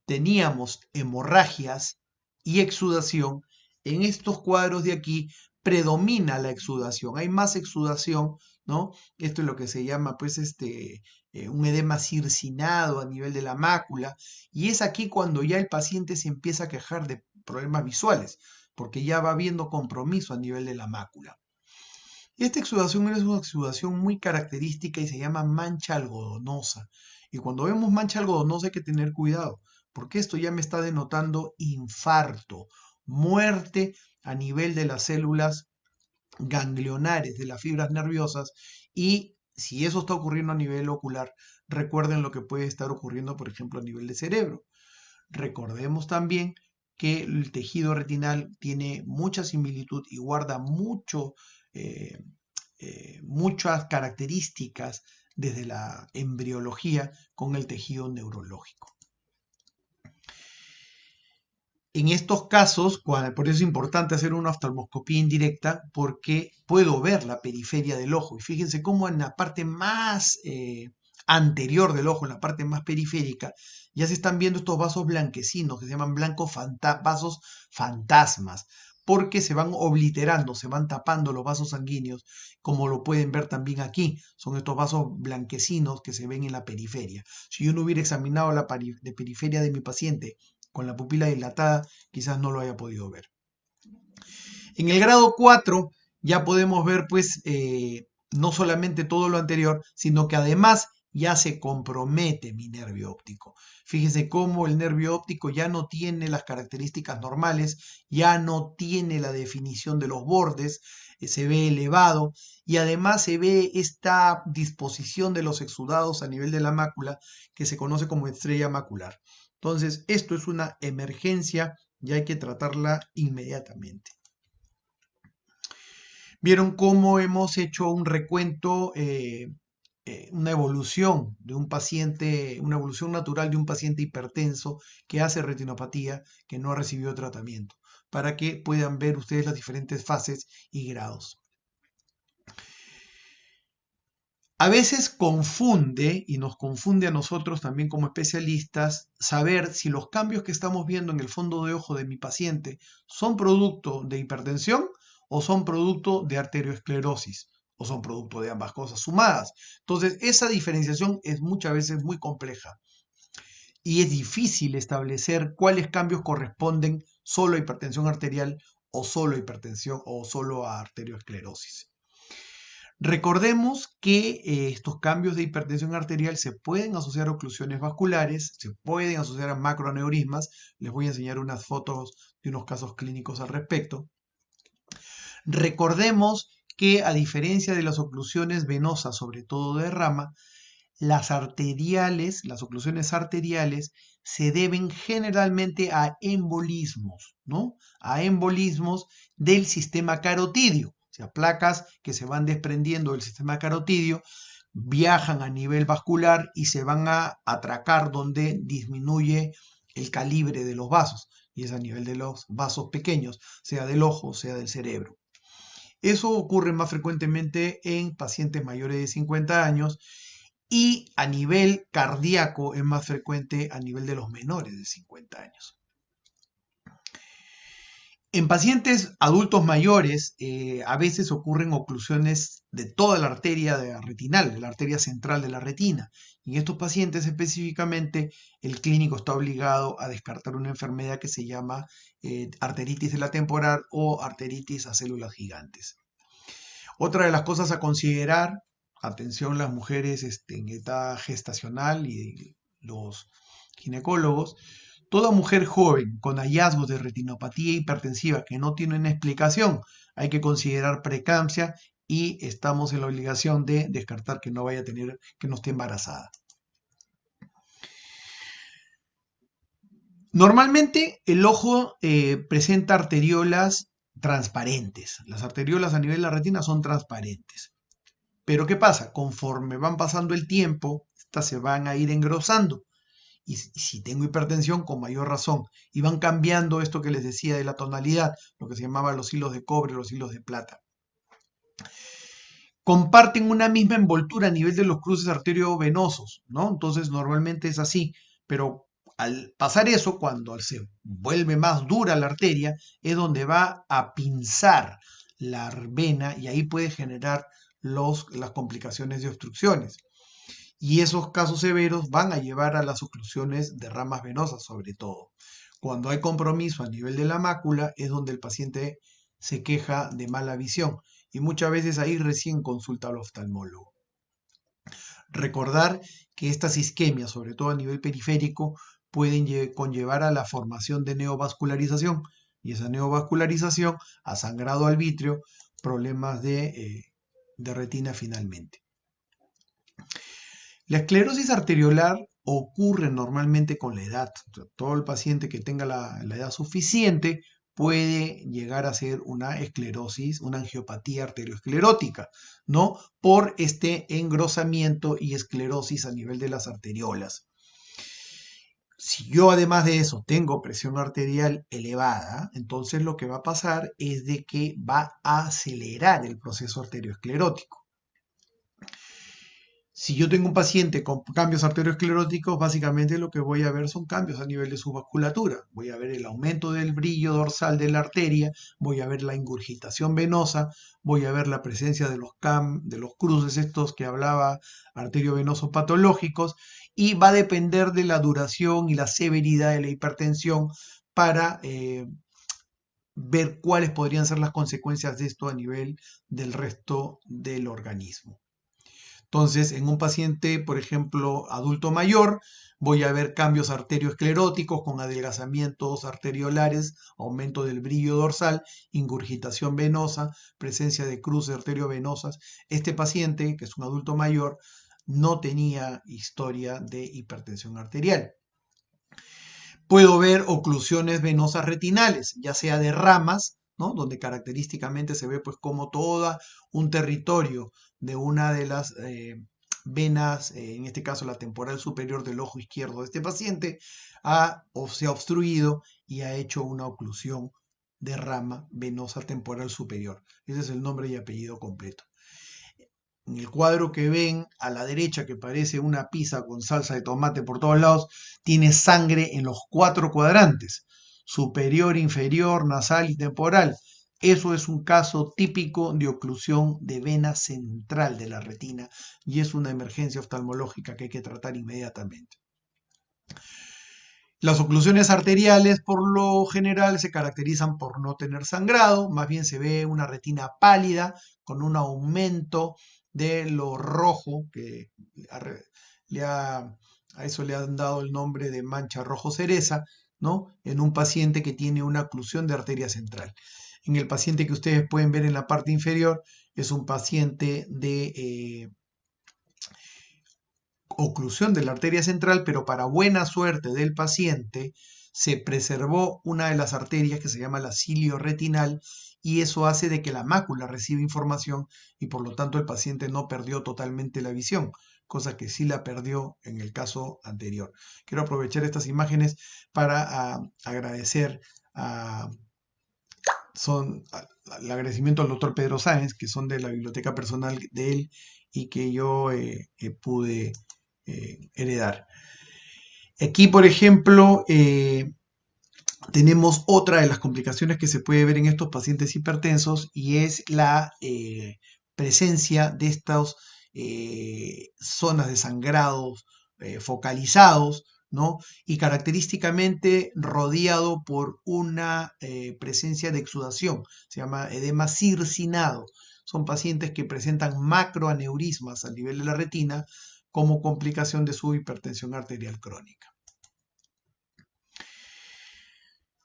teníamos hemorragias y exudación, en estos cuadros de aquí predomina la exudación. Hay más exudación, ¿no? Esto es lo que se llama, pues, un edema circinado a nivel de la mácula. Y es aquí cuando ya el paciente se empieza a quejar de problemas visuales, porque ya va habiendo compromiso a nivel de la mácula. Esta exudación es una exudación muy característica y se llama mancha algodonosa. Y cuando vemos mancha algodonosa hay que tener cuidado, porque esto ya me está denotando infarto, muerte a nivel de las células ganglionares, de las fibras nerviosas, y si eso está ocurriendo a nivel ocular, recuerden lo que puede estar ocurriendo, por ejemplo, a nivel de cerebro. Recordemos también que el tejido retinal tiene mucha similitud y guarda eh, muchas características desde la embriología con el tejido neurológico. En estos casos, por eso es importante hacer una oftalmoscopía indirecta, porque puedo ver la periferia del ojo. Y fíjense cómo en la parte más anterior del ojo, en la parte más periférica, ya se están viendo estos vasos blanquecinos que se llaman vasos fantasmas, porque se van obliterando, se van tapando los vasos sanguíneos, como lo pueden ver también aquí. Son estos vasos blanquecinos que se ven en la periferia. Si yo no hubiera examinado la periferia de mi paciente con la pupila dilatada, quizás no lo haya podido ver. En el grado 4 ya podemos ver pues no solamente todo lo anterior, sino que además ya se compromete mi nervio óptico. Fíjese cómo el nervio óptico ya no tiene las características normales, ya no tiene la definición de los bordes, se ve elevado y además se ve esta disposición de los exudados a nivel de la mácula que se conoce como estrella macular. Entonces, esto es una emergencia y hay que tratarla inmediatamente. Vieron cómo hemos hecho un recuento, una evolución de un paciente, una evolución natural de un paciente hipertenso que hace retinopatía, que no ha recibido tratamiento, para que puedan ver ustedes las diferentes fases y grados. A veces confunde, y nos confunde a nosotros también como especialistas, saber si los cambios que estamos viendo en el fondo de ojo de mi paciente son producto de hipertensión o son producto de arteriosclerosis o son producto de ambas cosas sumadas. Entonces, esa diferenciación es muchas veces muy compleja y es difícil establecer cuáles cambios corresponden solo a hipertensión arterial o solo a hipertensión o solo a arteriosclerosis. Recordemos que estos cambios de hipertensión arterial se pueden asociar a oclusiones vasculares, se pueden asociar a macroaneurismas. Les voy a enseñar unas fotos de unos casos clínicos al respecto. Recordemos que a diferencia de las oclusiones venosas, sobre todo de rama, las arteriales, las oclusiones arteriales, se deben generalmente a embolismos, ¿no? A embolismos del sistema carotidio. O sea, placas que se van desprendiendo del sistema carotidio, viajan a nivel vascular y se van a atracar donde disminuye el calibre de los vasos. Y es a nivel de los vasos pequeños, sea del ojo, sea del cerebro. Eso ocurre más frecuentemente en pacientes mayores de 50 años y a nivel cardíaco es más frecuente a nivel de los menores de 50 años. En pacientes adultos mayores, a veces ocurren oclusiones de toda la arteria retinal, de la arteria central de la retina. En estos pacientes específicamente, el clínico está obligado a descartar una enfermedad que se llama arteritis de la temporal o arteritis a células gigantes. Otra de las cosas a considerar, atención las mujeres en etapa gestacional y los ginecólogos, toda mujer joven con hallazgos de retinopatía hipertensiva que no tiene una explicación, hay que considerar preeclampsia y estamos en la obligación de descartar que no vaya a tener, que no esté embarazada. Normalmente el ojo presenta arteriolas transparentes. Las arteriolas a nivel de la retina son transparentes. Pero ¿qué pasa? Conforme van pasando el tiempo, estas se van a ir engrosando. Y si tengo hipertensión, con mayor razón. Y van cambiando esto que les decía de la tonalidad, lo que se llamaba los hilos de cobre, los hilos de plata. Comparten una misma envoltura a nivel de los cruces arteriovenosos, ¿no? Entonces normalmente es así, pero al pasar eso, cuando se vuelve más dura la arteria, es donde va a pinzar la vena y ahí puede generar las complicaciones de obstrucciones. Y esos casos severos van a llevar a las oclusiones de ramas venosas, sobre todo. Cuando hay compromiso a nivel de la mácula es donde el paciente se queja de mala visión y muchas veces ahí recién consulta al oftalmólogo. Recordar que estas isquemias, sobre todo a nivel periférico, pueden conllevar a la formación de neovascularización y esa neovascularización a sangrado al vítreo, problemas de retina finalmente. La esclerosis arteriolar ocurre normalmente con la edad. O sea, todo el paciente que tenga la edad suficiente puede llegar a ser una esclerosis, una angiopatía arteriosclerótica, ¿no? Por este engrosamiento y esclerosis a nivel de las arteriolas. Si yo además de eso tengo presión arterial elevada, entonces lo que va a pasar es de que va a acelerar el proceso arteriosclerótico. Si yo tengo un paciente con cambios arterioscleróticos, básicamente lo que voy a ver son cambios a nivel de su vasculatura. Voy a ver el aumento del brillo dorsal de la arteria, voy a ver la ingurgitación venosa, voy a ver la presencia de los cruces estos que hablaba arteriovenosos patológicos y va a depender de la duración y la severidad de la hipertensión para ver cuáles podrían ser las consecuencias de esto a nivel del resto del organismo. Entonces, en un paciente, por ejemplo, adulto mayor, voy a ver cambios arterioscleróticos con adelgazamientos arteriolares, aumento del brillo dorsal, ingurgitación venosa, presencia de cruces arteriovenosas. Este paciente, que es un adulto mayor, no tenía historia de hipertensión arterial. Puedo ver oclusiones venosas retinales, ya sea de ramas, ¿no? Donde característicamente se ve pues como todo un territorio de una de las venas, en este caso la temporal superior del ojo izquierdo de este paciente, se ha obstruido y ha hecho una oclusión de rama venosa temporal superior. Ese es el nombre y apellido completo. En el cuadro que ven a la derecha, que parece una pizza con salsa de tomate por todos lados, tiene sangre en los 4 cuadrantes, superior, inferior, nasal y temporal. Eso es un caso típico de oclusión de vena central de la retina y es una emergencia oftalmológica que hay que tratar inmediatamente. Las oclusiones arteriales por lo general se caracterizan por no tener sangrado, más bien se ve una retina pálida con un aumento de lo rojo, que a eso le han dado el nombre de mancha rojo cereza, ¿no? En un paciente que tiene una oclusión de arteria central. En el paciente que ustedes pueden ver en la parte inferior es un paciente de oclusión de la arteria central, pero para buena suerte del paciente se preservó una de las arterias que se llama la cilio retinal y eso hace de que la mácula reciba información y por lo tanto el paciente no perdió totalmente la visión, cosa que sí la perdió en el caso anterior. Quiero aprovechar estas imágenes para agradecer el agradecimiento al doctor Pedro Sáenz, que son de la biblioteca personal de él y que yo pude heredar. Aquí, por ejemplo, tenemos otra de las complicaciones que se puede ver en estos pacientes hipertensos y es la presencia de estas zonas de sangrados focalizados, ¿no? Y característicamente rodeado por una presencia de exudación, se llama edema circinado. Son pacientes que presentan macroaneurismas a nivel de la retina como complicación de su hipertensión arterial crónica.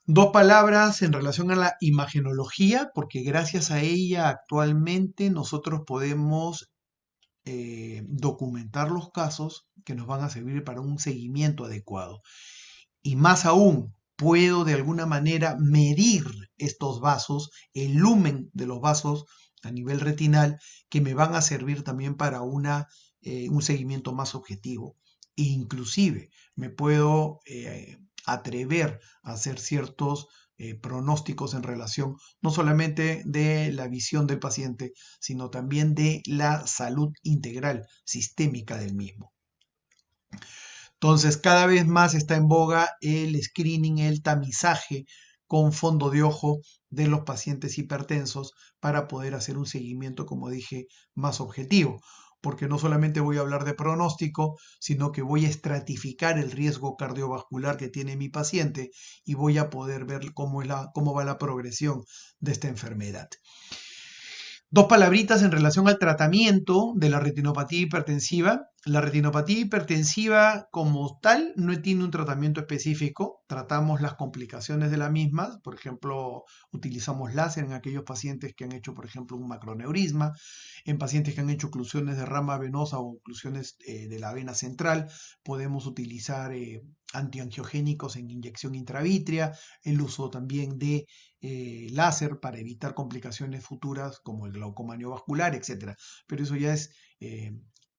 Dos palabras en relación a la imagenología, porque gracias a ella actualmente nosotros podemos documentar los casos que nos van a servir para un seguimiento adecuado. Y más aún, puedo de alguna manera medir estos vasos, el lumen de los vasos a nivel retinal, que me van a servir también para un seguimiento más objetivo. E inclusive me puedo atrever a hacer ciertos pronósticos en relación no solamente de la visión del paciente, sino también de la salud integral, sistémica del mismo. Entonces, cada vez más está en boga el screening, el tamizaje con fondo de ojo de los pacientes hipertensos para poder hacer un seguimiento, como dije, más objetivo. Porque no solamente voy a hablar de pronóstico, sino que voy a estratificar el riesgo cardiovascular que tiene mi paciente y voy a poder ver cómo va la progresión de esta enfermedad. Dos palabritas en relación al tratamiento de la retinopatía hipertensiva. La retinopatía hipertensiva como tal no tiene un tratamiento específico. Tratamos las complicaciones de la misma. Por ejemplo, utilizamos láser en aquellos pacientes que han hecho, por ejemplo, un macroneurisma, en pacientes que han hecho oclusiones de rama venosa o oclusiones de la vena central. Podemos utilizar antiangiogénicos en inyección intravítrea, el uso también de láser para evitar complicaciones futuras como el glaucoma neovascular, etc. Pero eso ya es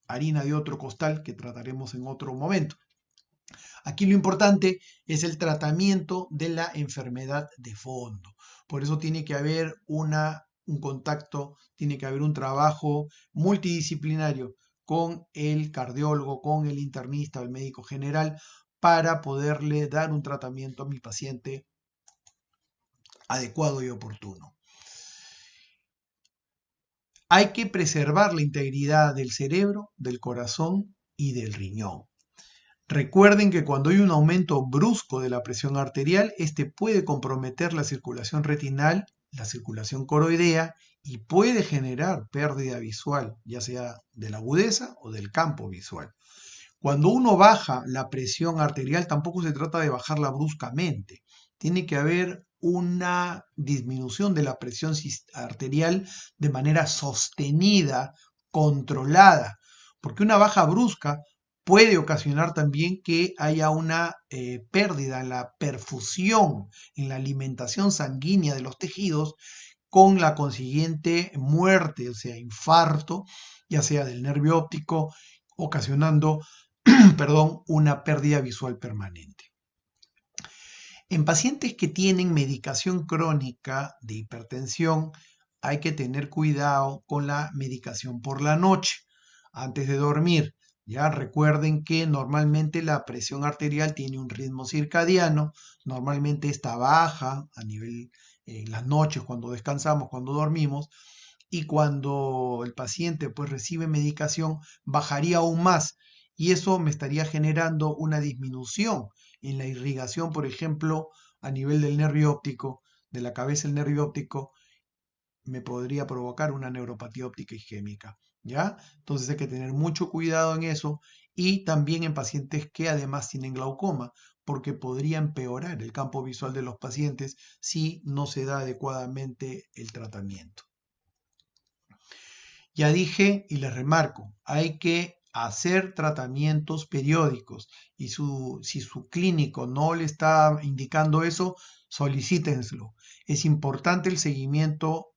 harina de otro costal que trataremos en otro momento. Aquí lo importante es el tratamiento de la enfermedad de fondo. Por eso tiene que haber un contacto, tiene que haber un trabajo multidisciplinario con el cardiólogo, con el internista, el médico general, para poderle dar un tratamiento a mi paciente adecuado y oportuno. Hay que preservar la integridad del cerebro, del corazón y del riñón. Recuerden que cuando hay un aumento brusco de la presión arterial, este puede comprometer la circulación retinal, la circulación coroidea y puede generar pérdida visual, ya sea de la agudeza o del campo visual. Cuando uno baja la presión arterial, tampoco se trata de bajarla bruscamente. Tiene que haber una disminución de la presión arterial de manera sostenida, controlada, porque una baja brusca puede ocasionar también que haya una pérdida en la perfusión, en la alimentación sanguínea de los tejidos, con la consiguiente muerte, o sea, infarto, ya sea del nervio óptico, ocasionando perdón, una pérdida visual permanente. En pacientes que tienen medicación crónica de hipertensión, hay que tener cuidado con la medicación por la noche, antes de dormir. Ya recuerden que normalmente la presión arterial tiene un ritmo circadiano, normalmente está baja a nivel en las noches cuando descansamos, cuando dormimos, y cuando el paciente pues recibe medicación bajaría aún más y eso me estaría generando una disminución en la irrigación, por ejemplo, a nivel del nervio óptico, de la cabeza el nervio óptico, me podría provocar una neuropatía óptica isquémica, ¿ya? Entonces hay que tener mucho cuidado en eso y también en pacientes que además tienen glaucoma, porque podría empeorar el campo visual de los pacientes si no se da adecuadamente el tratamiento. Ya dije y les remarco, hay que hacer tratamientos periódicos y si su clínico no le está indicando eso, solicítenselo. Es importante el seguimiento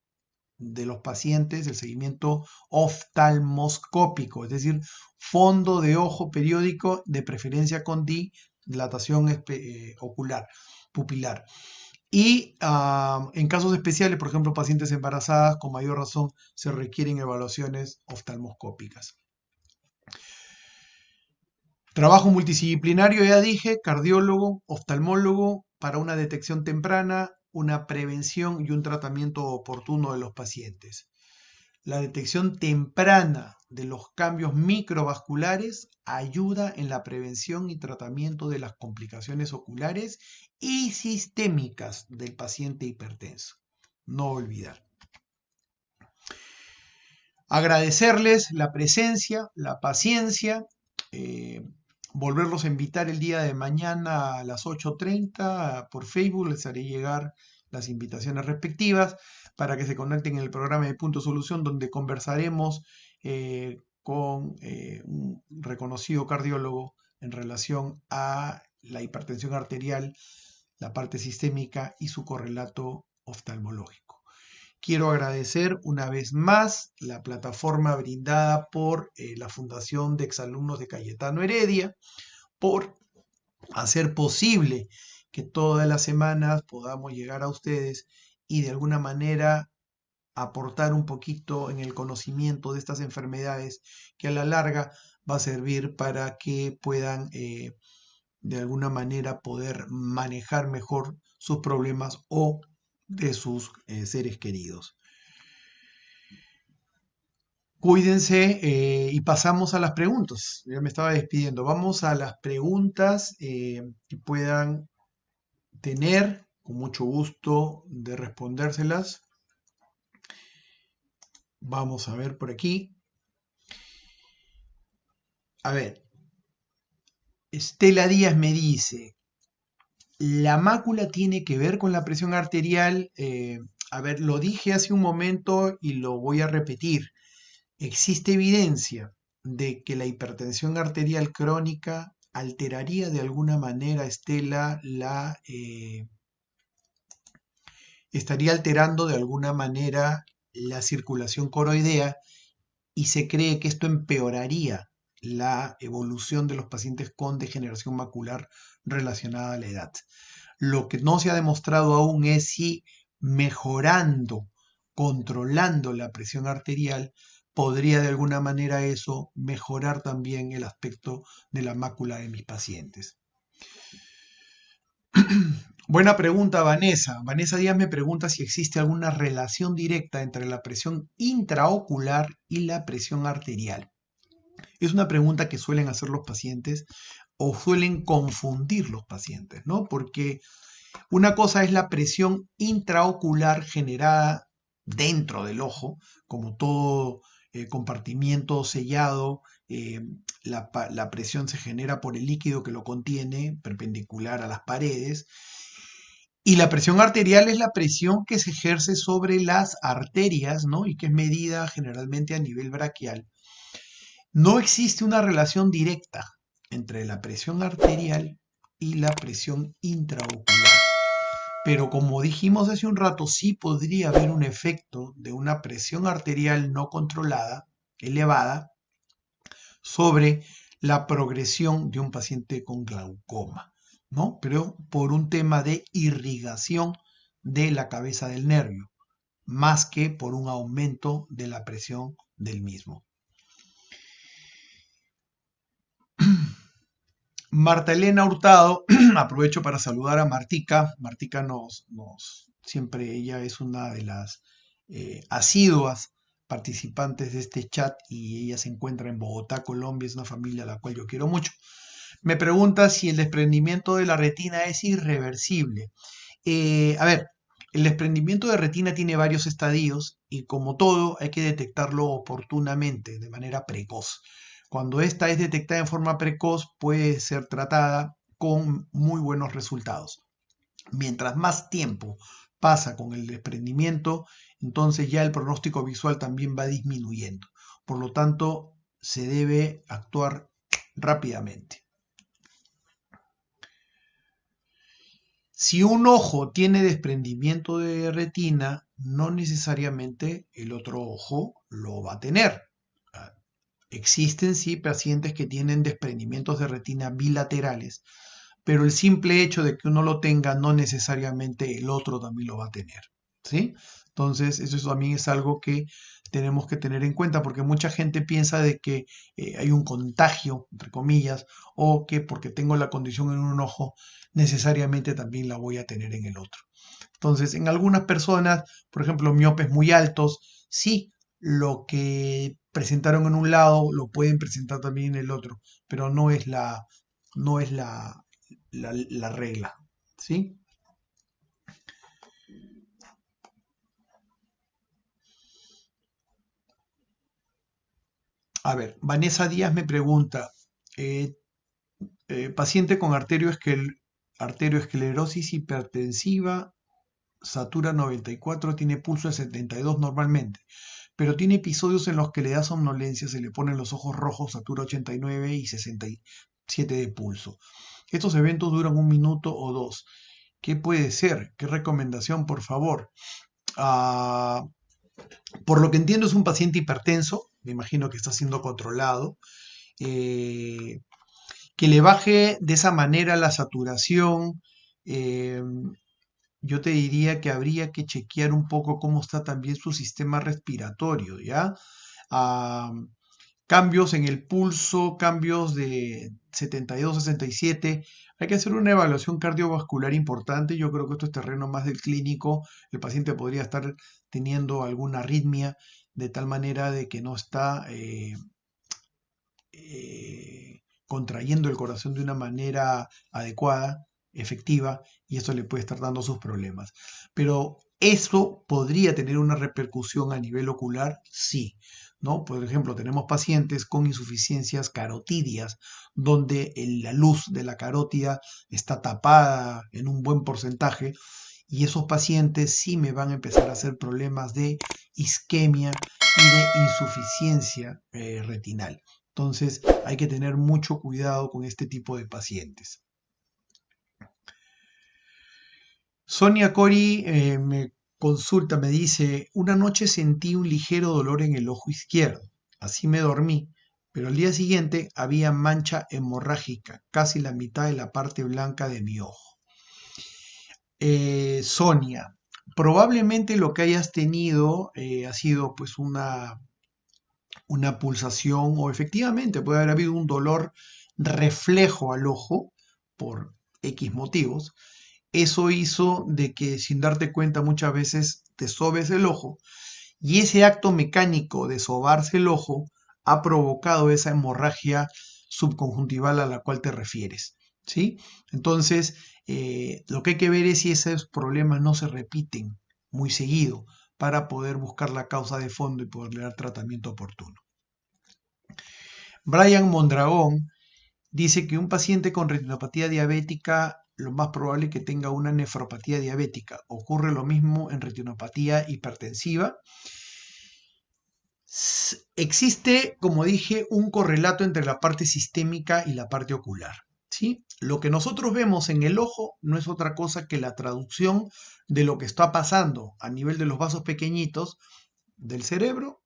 de los pacientes, el seguimiento oftalmoscópico, es decir, fondo de ojo periódico, de preferencia con dilatación ocular, pupilar. Y en casos especiales, por ejemplo, pacientes embarazadas, con mayor razón se requieren evaluaciones oftalmoscópicas. Trabajo multidisciplinario, ya dije, cardiólogo, oftalmólogo, para una detección temprana, una prevención y un tratamiento oportuno de los pacientes. La detección temprana de los cambios microvasculares ayuda en la prevención y tratamiento de las complicaciones oculares y sistémicas del paciente hipertenso. No olvidar. Agradecerles la presencia, la paciencia, volverlos a invitar el día de mañana a las 8:30 por Facebook, les haré llegar las invitaciones respectivas para que se conecten en el programa de Punto Solución, donde conversaremos con un reconocido cardiólogo en relación a la hipertensión arterial, la parte sistémica y su correlato oftalmológico. Quiero agradecer una vez más la plataforma brindada por la Fundación de Exalumnos de Cayetano Heredia por hacer posible que todas las semanas podamos llegar a ustedes y de alguna manera aportar un poquito en el conocimiento de estas enfermedades que a la larga va a servir para que puedan de alguna manera poder manejar mejor sus problemas o de sus seres queridos. Cuídense y pasamos a las preguntas. Ya me estaba despidiendo. Vamos a las preguntas que puedan tener, con mucho gusto de respondérselas. Vamos a ver por aquí. A ver, Estela Díaz me dice, ¿la mácula tiene que ver con la presión arterial? A ver, lo dije hace un momento y lo voy a repetir. Existe evidencia de que la hipertensión arterial crónica alteraría de alguna manera, Estela, estaría alterando de alguna manera la circulación coroidea y se cree que esto empeoraría la evolución de los pacientes con degeneración macular relacionada a la edad. Lo que no se ha demostrado aún es si mejorando, controlando la presión arterial, podría de alguna manera eso mejorar también el aspecto de la mácula de mis pacientes. Buena pregunta, Vanessa. Vanessa Díaz me pregunta si existe alguna relación directa entre la presión intraocular y la presión arterial. Es una pregunta que suelen hacer los pacientes o suelen confundir los pacientes, ¿no? Porque una cosa es la presión intraocular generada dentro del ojo, como todo compartimiento sellado, la presión se genera por el líquido que lo contiene, perpendicular a las paredes, y la presión arterial es la presión que se ejerce sobre las arterias, ¿no? Y que es medida generalmente a nivel braquial. No existe una relación directa entre la presión arterial y la presión intraocular. Pero como dijimos hace un rato, sí podría haber un efecto de una presión arterial no controlada, elevada, sobre la progresión de un paciente con glaucoma, ¿no? Pero por un tema de irrigación de la cabeza del nervio, más que por un aumento de la presión del mismo. Marta Elena Hurtado, aprovecho para saludar a Martica. Martica siempre ella es una de las asiduas participantes de este chat y ella se encuentra en Bogotá, Colombia, es una familia a la cual yo quiero mucho. Me pregunta si el desprendimiento de la retina es irreversible. A ver, el desprendimiento de retina tiene varios estadios y como todo hay que detectarlo oportunamente, de manera precoz. Cuando esta es detectada en forma precoz puede ser tratada con muy buenos resultados. Mientras más tiempo pasa con el desprendimiento, entonces ya el pronóstico visual también va disminuyendo. Por lo tanto, se debe actuar rápidamente. Si un ojo tiene desprendimiento de retina, no necesariamente el otro ojo lo va a tener. Existen sí pacientes que tienen desprendimientos de retina bilaterales, pero el simple hecho de que uno lo tenga no necesariamente el otro también lo va a tener, ¿sí? Entonces, eso también es algo que tenemos que tener en cuenta porque mucha gente piensa de que hay un contagio, entre comillas, o que porque tengo la condición en un ojo, necesariamente también la voy a tener en el otro. Entonces, en algunas personas, por ejemplo, miopes muy altos, sí, lo que presentaron en un lado lo pueden presentar también en el otro, pero no es la regla, ¿sí? A ver, Vanessa Díaz me pregunta, eh, paciente con arterioesclerosis hipertensiva, satura 94, tiene pulso de 72 normalmente, pero tiene episodios en los que le da somnolencia, se le ponen los ojos rojos, satura 89 y 67 de pulso. Estos eventos duran un minuto o dos. ¿Qué puede ser? ¿Qué recomendación, por favor? Ah, por lo que entiendo es un paciente hipertenso, me imagino que está siendo controlado. eh, que le baje de esa manera la saturación, eh, yo te diría que habría que chequear un poco cómo está también su sistema respiratorio, ¿ya? Ah, cambios en el pulso, cambios de 72, 67. Hay que hacer una evaluación cardiovascular importante. Yo creo que esto es terreno más del clínico. El paciente podría estar teniendo alguna arritmia de tal manera de que no está contrayendo el corazón de una manera adecuada, efectiva, y eso le puede estar dando sus problemas. Pero eso podría tener una repercusión a nivel ocular, sí. ¿No? Por ejemplo, tenemos pacientes con insuficiencias carotidias, donde la luz de la carótida está tapada en un buen porcentaje, y esos pacientes sí me van a empezar a hacer problemas de isquemia y de insuficiencia retinal. Entonces hay que tener mucho cuidado con este tipo de pacientes. Sonia Cori me consulta, me dice, una noche sentí un ligero dolor en el ojo izquierdo, así me dormí, pero al día siguiente había mancha hemorrágica, casi la mitad de la parte blanca de mi ojo. Sonia, probablemente lo que hayas tenido ha sido pues una pulsación o efectivamente puede haber habido un dolor reflejo al ojo por X motivos. Eso hizo de que sin darte cuenta muchas veces te sobes el ojo y ese acto mecánico de sobarse el ojo ha provocado esa hemorragia subconjuntival a la cual te refieres. ¿Sí? Entonces, lo que hay que ver es si esos problemas no se repiten muy seguido para poder buscar la causa de fondo y poderle dar tratamiento oportuno. Brian Mondragón dice que un paciente con retinopatía diabética, lo más probable es que tenga una nefropatía diabética. ¿Ocurre lo mismo en retinopatía hipertensiva? Existe, como dije, un correlato entre la parte sistémica y la parte ocular. ¿Sí? Lo que nosotros vemos en el ojo no es otra cosa que la traducción de lo que está pasando a nivel de los vasos pequeñitos del cerebro,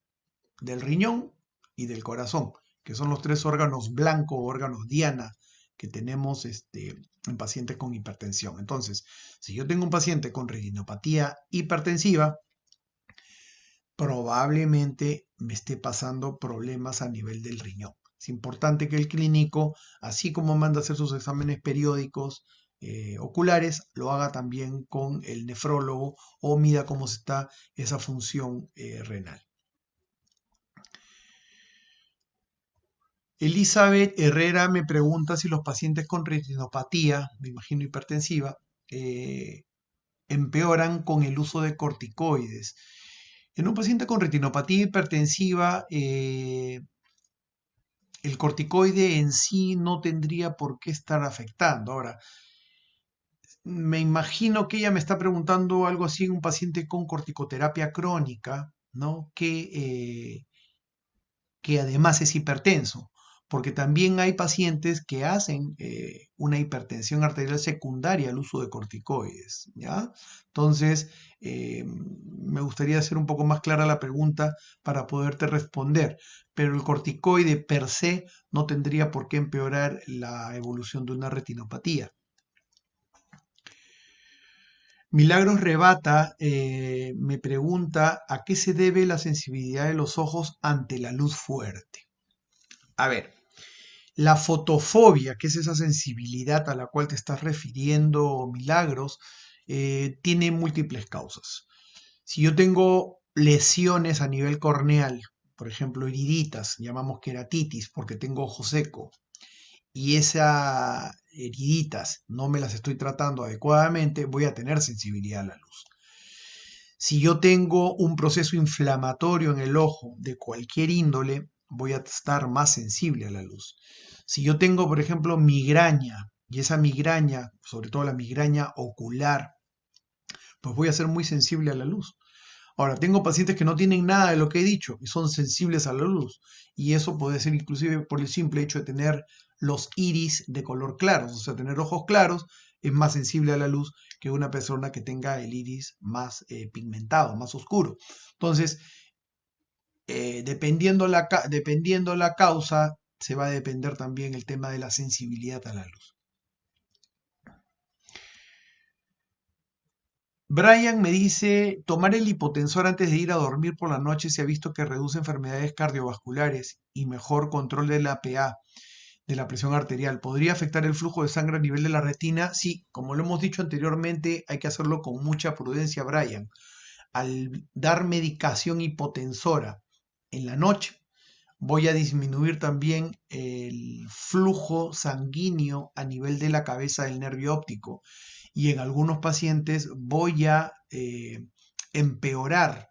del riñón y del corazón, que son los tres órganos blancos, órganos diana que tenemos en pacientes con hipertensión. Entonces, si yo tengo un paciente con retinopatía hipertensiva, probablemente me esté pasando problemas a nivel del riñón. Es importante que el clínico, así como manda a hacer sus exámenes periódicos oculares, lo haga también con el nefrólogo o mida cómo está esa función renal. Elizabeth Herrera me pregunta si los pacientes con retinopatía, me imagino hipertensiva, eh, empeoran con el uso de corticoides. En un paciente con retinopatía hipertensiva, el corticoide en sí no tendría por qué estar afectando. Ahora, me imagino que ella me está preguntando algo así, un paciente con corticoterapia crónica, ¿no? Que además es hipertenso, porque también hay pacientes que hacen una hipertensión arterial secundaria al uso de corticoides, ¿ya? Entonces, me gustaría hacer un poco más clara la pregunta para poderte responder, pero el corticoide per se no tendría por qué empeorar la evolución de una retinopatía. Milagros Rebata me pregunta a qué se debe la sensibilidad de los ojos ante la luz fuerte. A ver, la fotofobia, que es esa sensibilidad a la cual te estás refiriendo, Milagros, tiene múltiples causas. Si yo tengo lesiones a nivel corneal, por ejemplo, heriditas, llamamos queratitis porque tengo ojo seco, y esas heriditas no me las estoy tratando adecuadamente, voy a tener sensibilidad a la luz. Si yo tengo un proceso inflamatorio en el ojo de cualquier índole, voy a estar más sensible a la luz. Si yo tengo, por ejemplo, migraña, y esa migraña, sobre todo la migraña ocular, pues voy a ser muy sensible a la luz. Ahora, tengo pacientes que no tienen nada de lo que he dicho y son sensibles a la luz. Y eso puede ser inclusive por el simple hecho de tener los iris de color claros, o sea, tener ojos claros es más sensible a la luz que una persona que tenga el iris más pigmentado, más oscuro. Entonces, dependiendo la causa, se va a depender también el tema de la sensibilidad a la luz. Brian me dice, tomar el hipotensor antes de ir a dormir por la noche se ha visto que reduce enfermedades cardiovasculares y mejor control de la PA, de la presión arterial. ¿Podría afectar el flujo de sangre a nivel de la retina? Sí, como lo hemos dicho anteriormente, hay que hacerlo con mucha prudencia, Brian. Al dar medicación hipotensora en la noche, voy a disminuir también el flujo sanguíneo a nivel de la cabeza del nervio óptico y en algunos pacientes voy a empeorar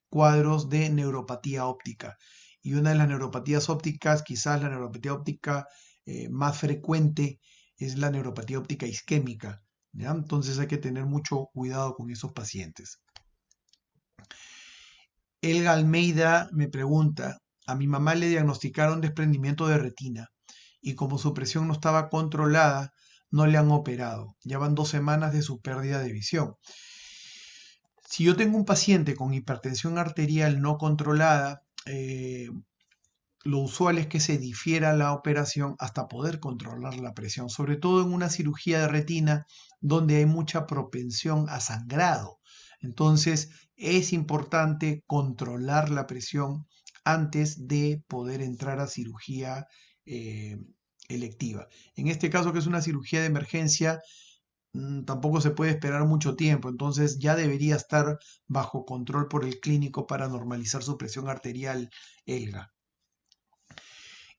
cuadros de neuropatía óptica. Y una de las neuropatías ópticas, quizás la neuropatía óptica más frecuente, es la neuropatía óptica isquémica. ¿Ya? Entonces hay que tener mucho cuidado con esos pacientes. Elga Almeida me pregunta, a mi mamá le diagnosticaron desprendimiento de retina y como su presión no estaba controlada, no le han operado. Ya van 2 semanas de su pérdida de visión. Si yo tengo un paciente con hipertensión arterial no controlada, lo usual es que se difiera la operación hasta poder controlar la presión, sobre todo en una cirugía de retina donde hay mucha propensión a sangrado. Entonces es importante controlar la presión antes de poder entrar a cirugía eh, electiva. En este caso, que es una cirugía de emergencia, tampoco se puede esperar mucho tiempo, entonces ya debería estar bajo control por el clínico para normalizar su presión arterial, Elga.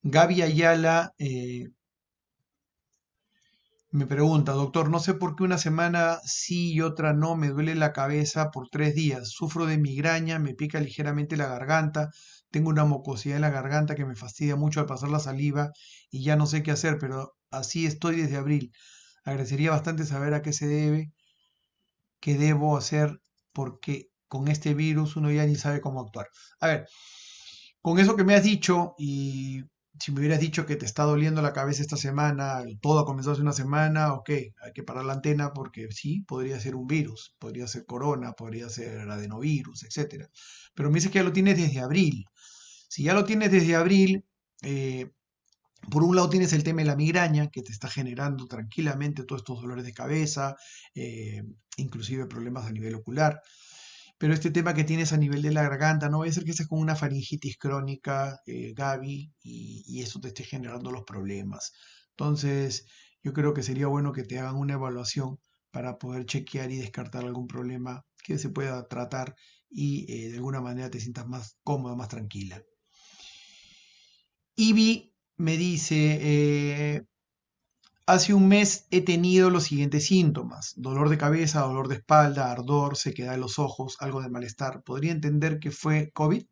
Gaby Ayala me pregunta, doctor, no sé por qué una semana sí y otra no, me duele la cabeza por 3 días, sufro de migraña, me pica ligeramente la garganta, tengo una mucosidad en la garganta que me fastidia mucho al pasar la saliva y ya no sé qué hacer, pero así estoy desde abril. Agradecería bastante saber a qué se debe, qué debo hacer, porque con este virus uno ya ni sabe cómo actuar. A ver, con eso que me has dicho, y si me hubieras dicho que te está doliendo la cabeza esta semana, todo ha comenzado hace una semana, ok, hay que parar la antena porque sí, podría ser un virus, podría ser corona, podría ser adenovirus, etcétera. Pero me dices que ya lo tienes desde abril. Si ya lo tienes desde abril, eh, por un lado tienes el tema de la migraña, que te está generando tranquilamente todos estos dolores de cabeza, eh, inclusive problemas a nivel ocular. Pero este tema que tienes a nivel de la garganta, no va a ser que estés con una faringitis crónica, Gaby, y eso te esté generando los problemas. Entonces, yo creo que sería bueno que te hagan una evaluación para poder chequear y descartar algún problema que se pueda tratar y de alguna manera te sientas más cómoda, más tranquila. Ivy me dice, hace un mes he tenido los siguientes síntomas: dolor de cabeza, dolor de espalda, ardor, sequedad de los ojos, algo de malestar. ¿Podría entender que fue COVID?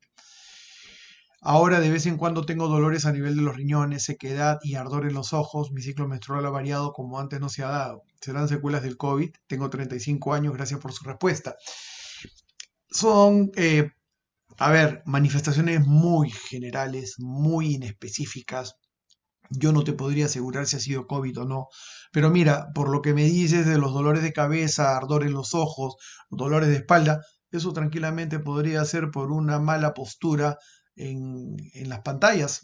Ahora de vez en cuando tengo dolores a nivel de los riñones, sequedad y ardor en los ojos. Mi ciclo menstrual ha variado como antes no se ha dado. ¿Serán secuelas del COVID? Tengo 35 años, gracias por su respuesta. Son, a ver, manifestaciones muy generales, muy inespecíficas. Yo no te podría asegurar si ha sido COVID o no, pero mira, por lo que me dices de los dolores de cabeza, ardor en los ojos, dolores de espalda, eso tranquilamente podría ser por una mala postura en las pantallas,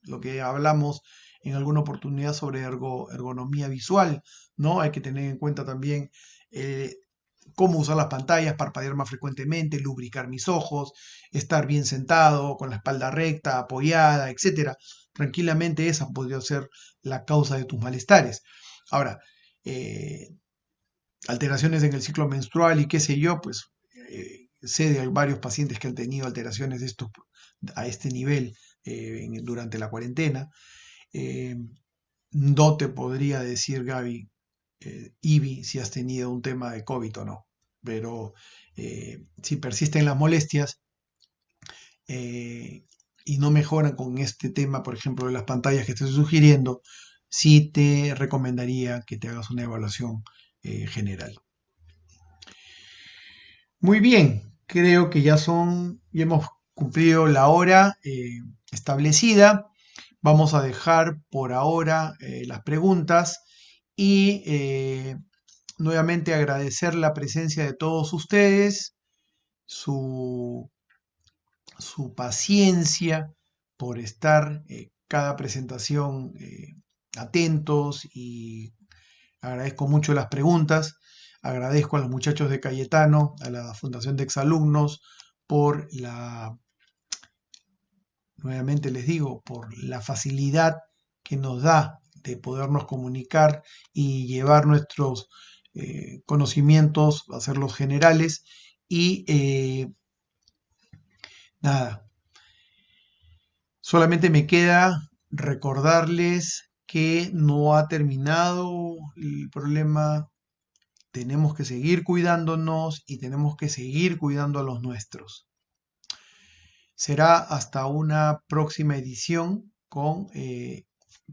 lo que hablamos en alguna oportunidad sobre ergonomía visual, ¿no? Hay que tener en cuenta también eh, cómo usar las pantallas, parpadear más frecuentemente, lubricar mis ojos, estar bien sentado, con la espalda recta, apoyada, etcétera. Tranquilamente esa podría ser la causa de tus malestares. Ahora, eh, alteraciones en el ciclo menstrual y qué sé yo, pues sé de varios pacientes que han tenido alteraciones de estos a este nivel durante la cuarentena. Eh, no te podría decir, Gaby, Ivy, si has tenido un tema de COVID o no, pero si persisten las molestias eh, y no mejoran con este tema, por ejemplo, de las pantallas que estoy sugiriendo, sí te recomendaría que te hagas una evaluación general. Muy bien, creo que ya hemos cumplido la hora establecida. Vamos a dejar por ahora las preguntas y nuevamente agradecer la presencia de todos ustedes, su, su paciencia por estar cada presentación atentos y agradezco mucho las preguntas. Agradezco a los muchachos de Cayetano, a la Fundación de Exalumnos, por nuevamente les digo, por la facilidad que nos da de podernos comunicar y llevar nuestros conocimientos, hacerlos generales. Y nada, solamente me queda recordarles que no ha terminado el problema. Tenemos que seguir cuidándonos y tenemos que seguir cuidando a los nuestros. Será hasta una próxima edición con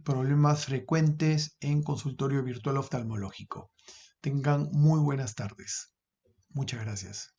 problemas frecuentes en consultorio virtual oftalmológico. Tengan muy buenas tardes. Muchas gracias.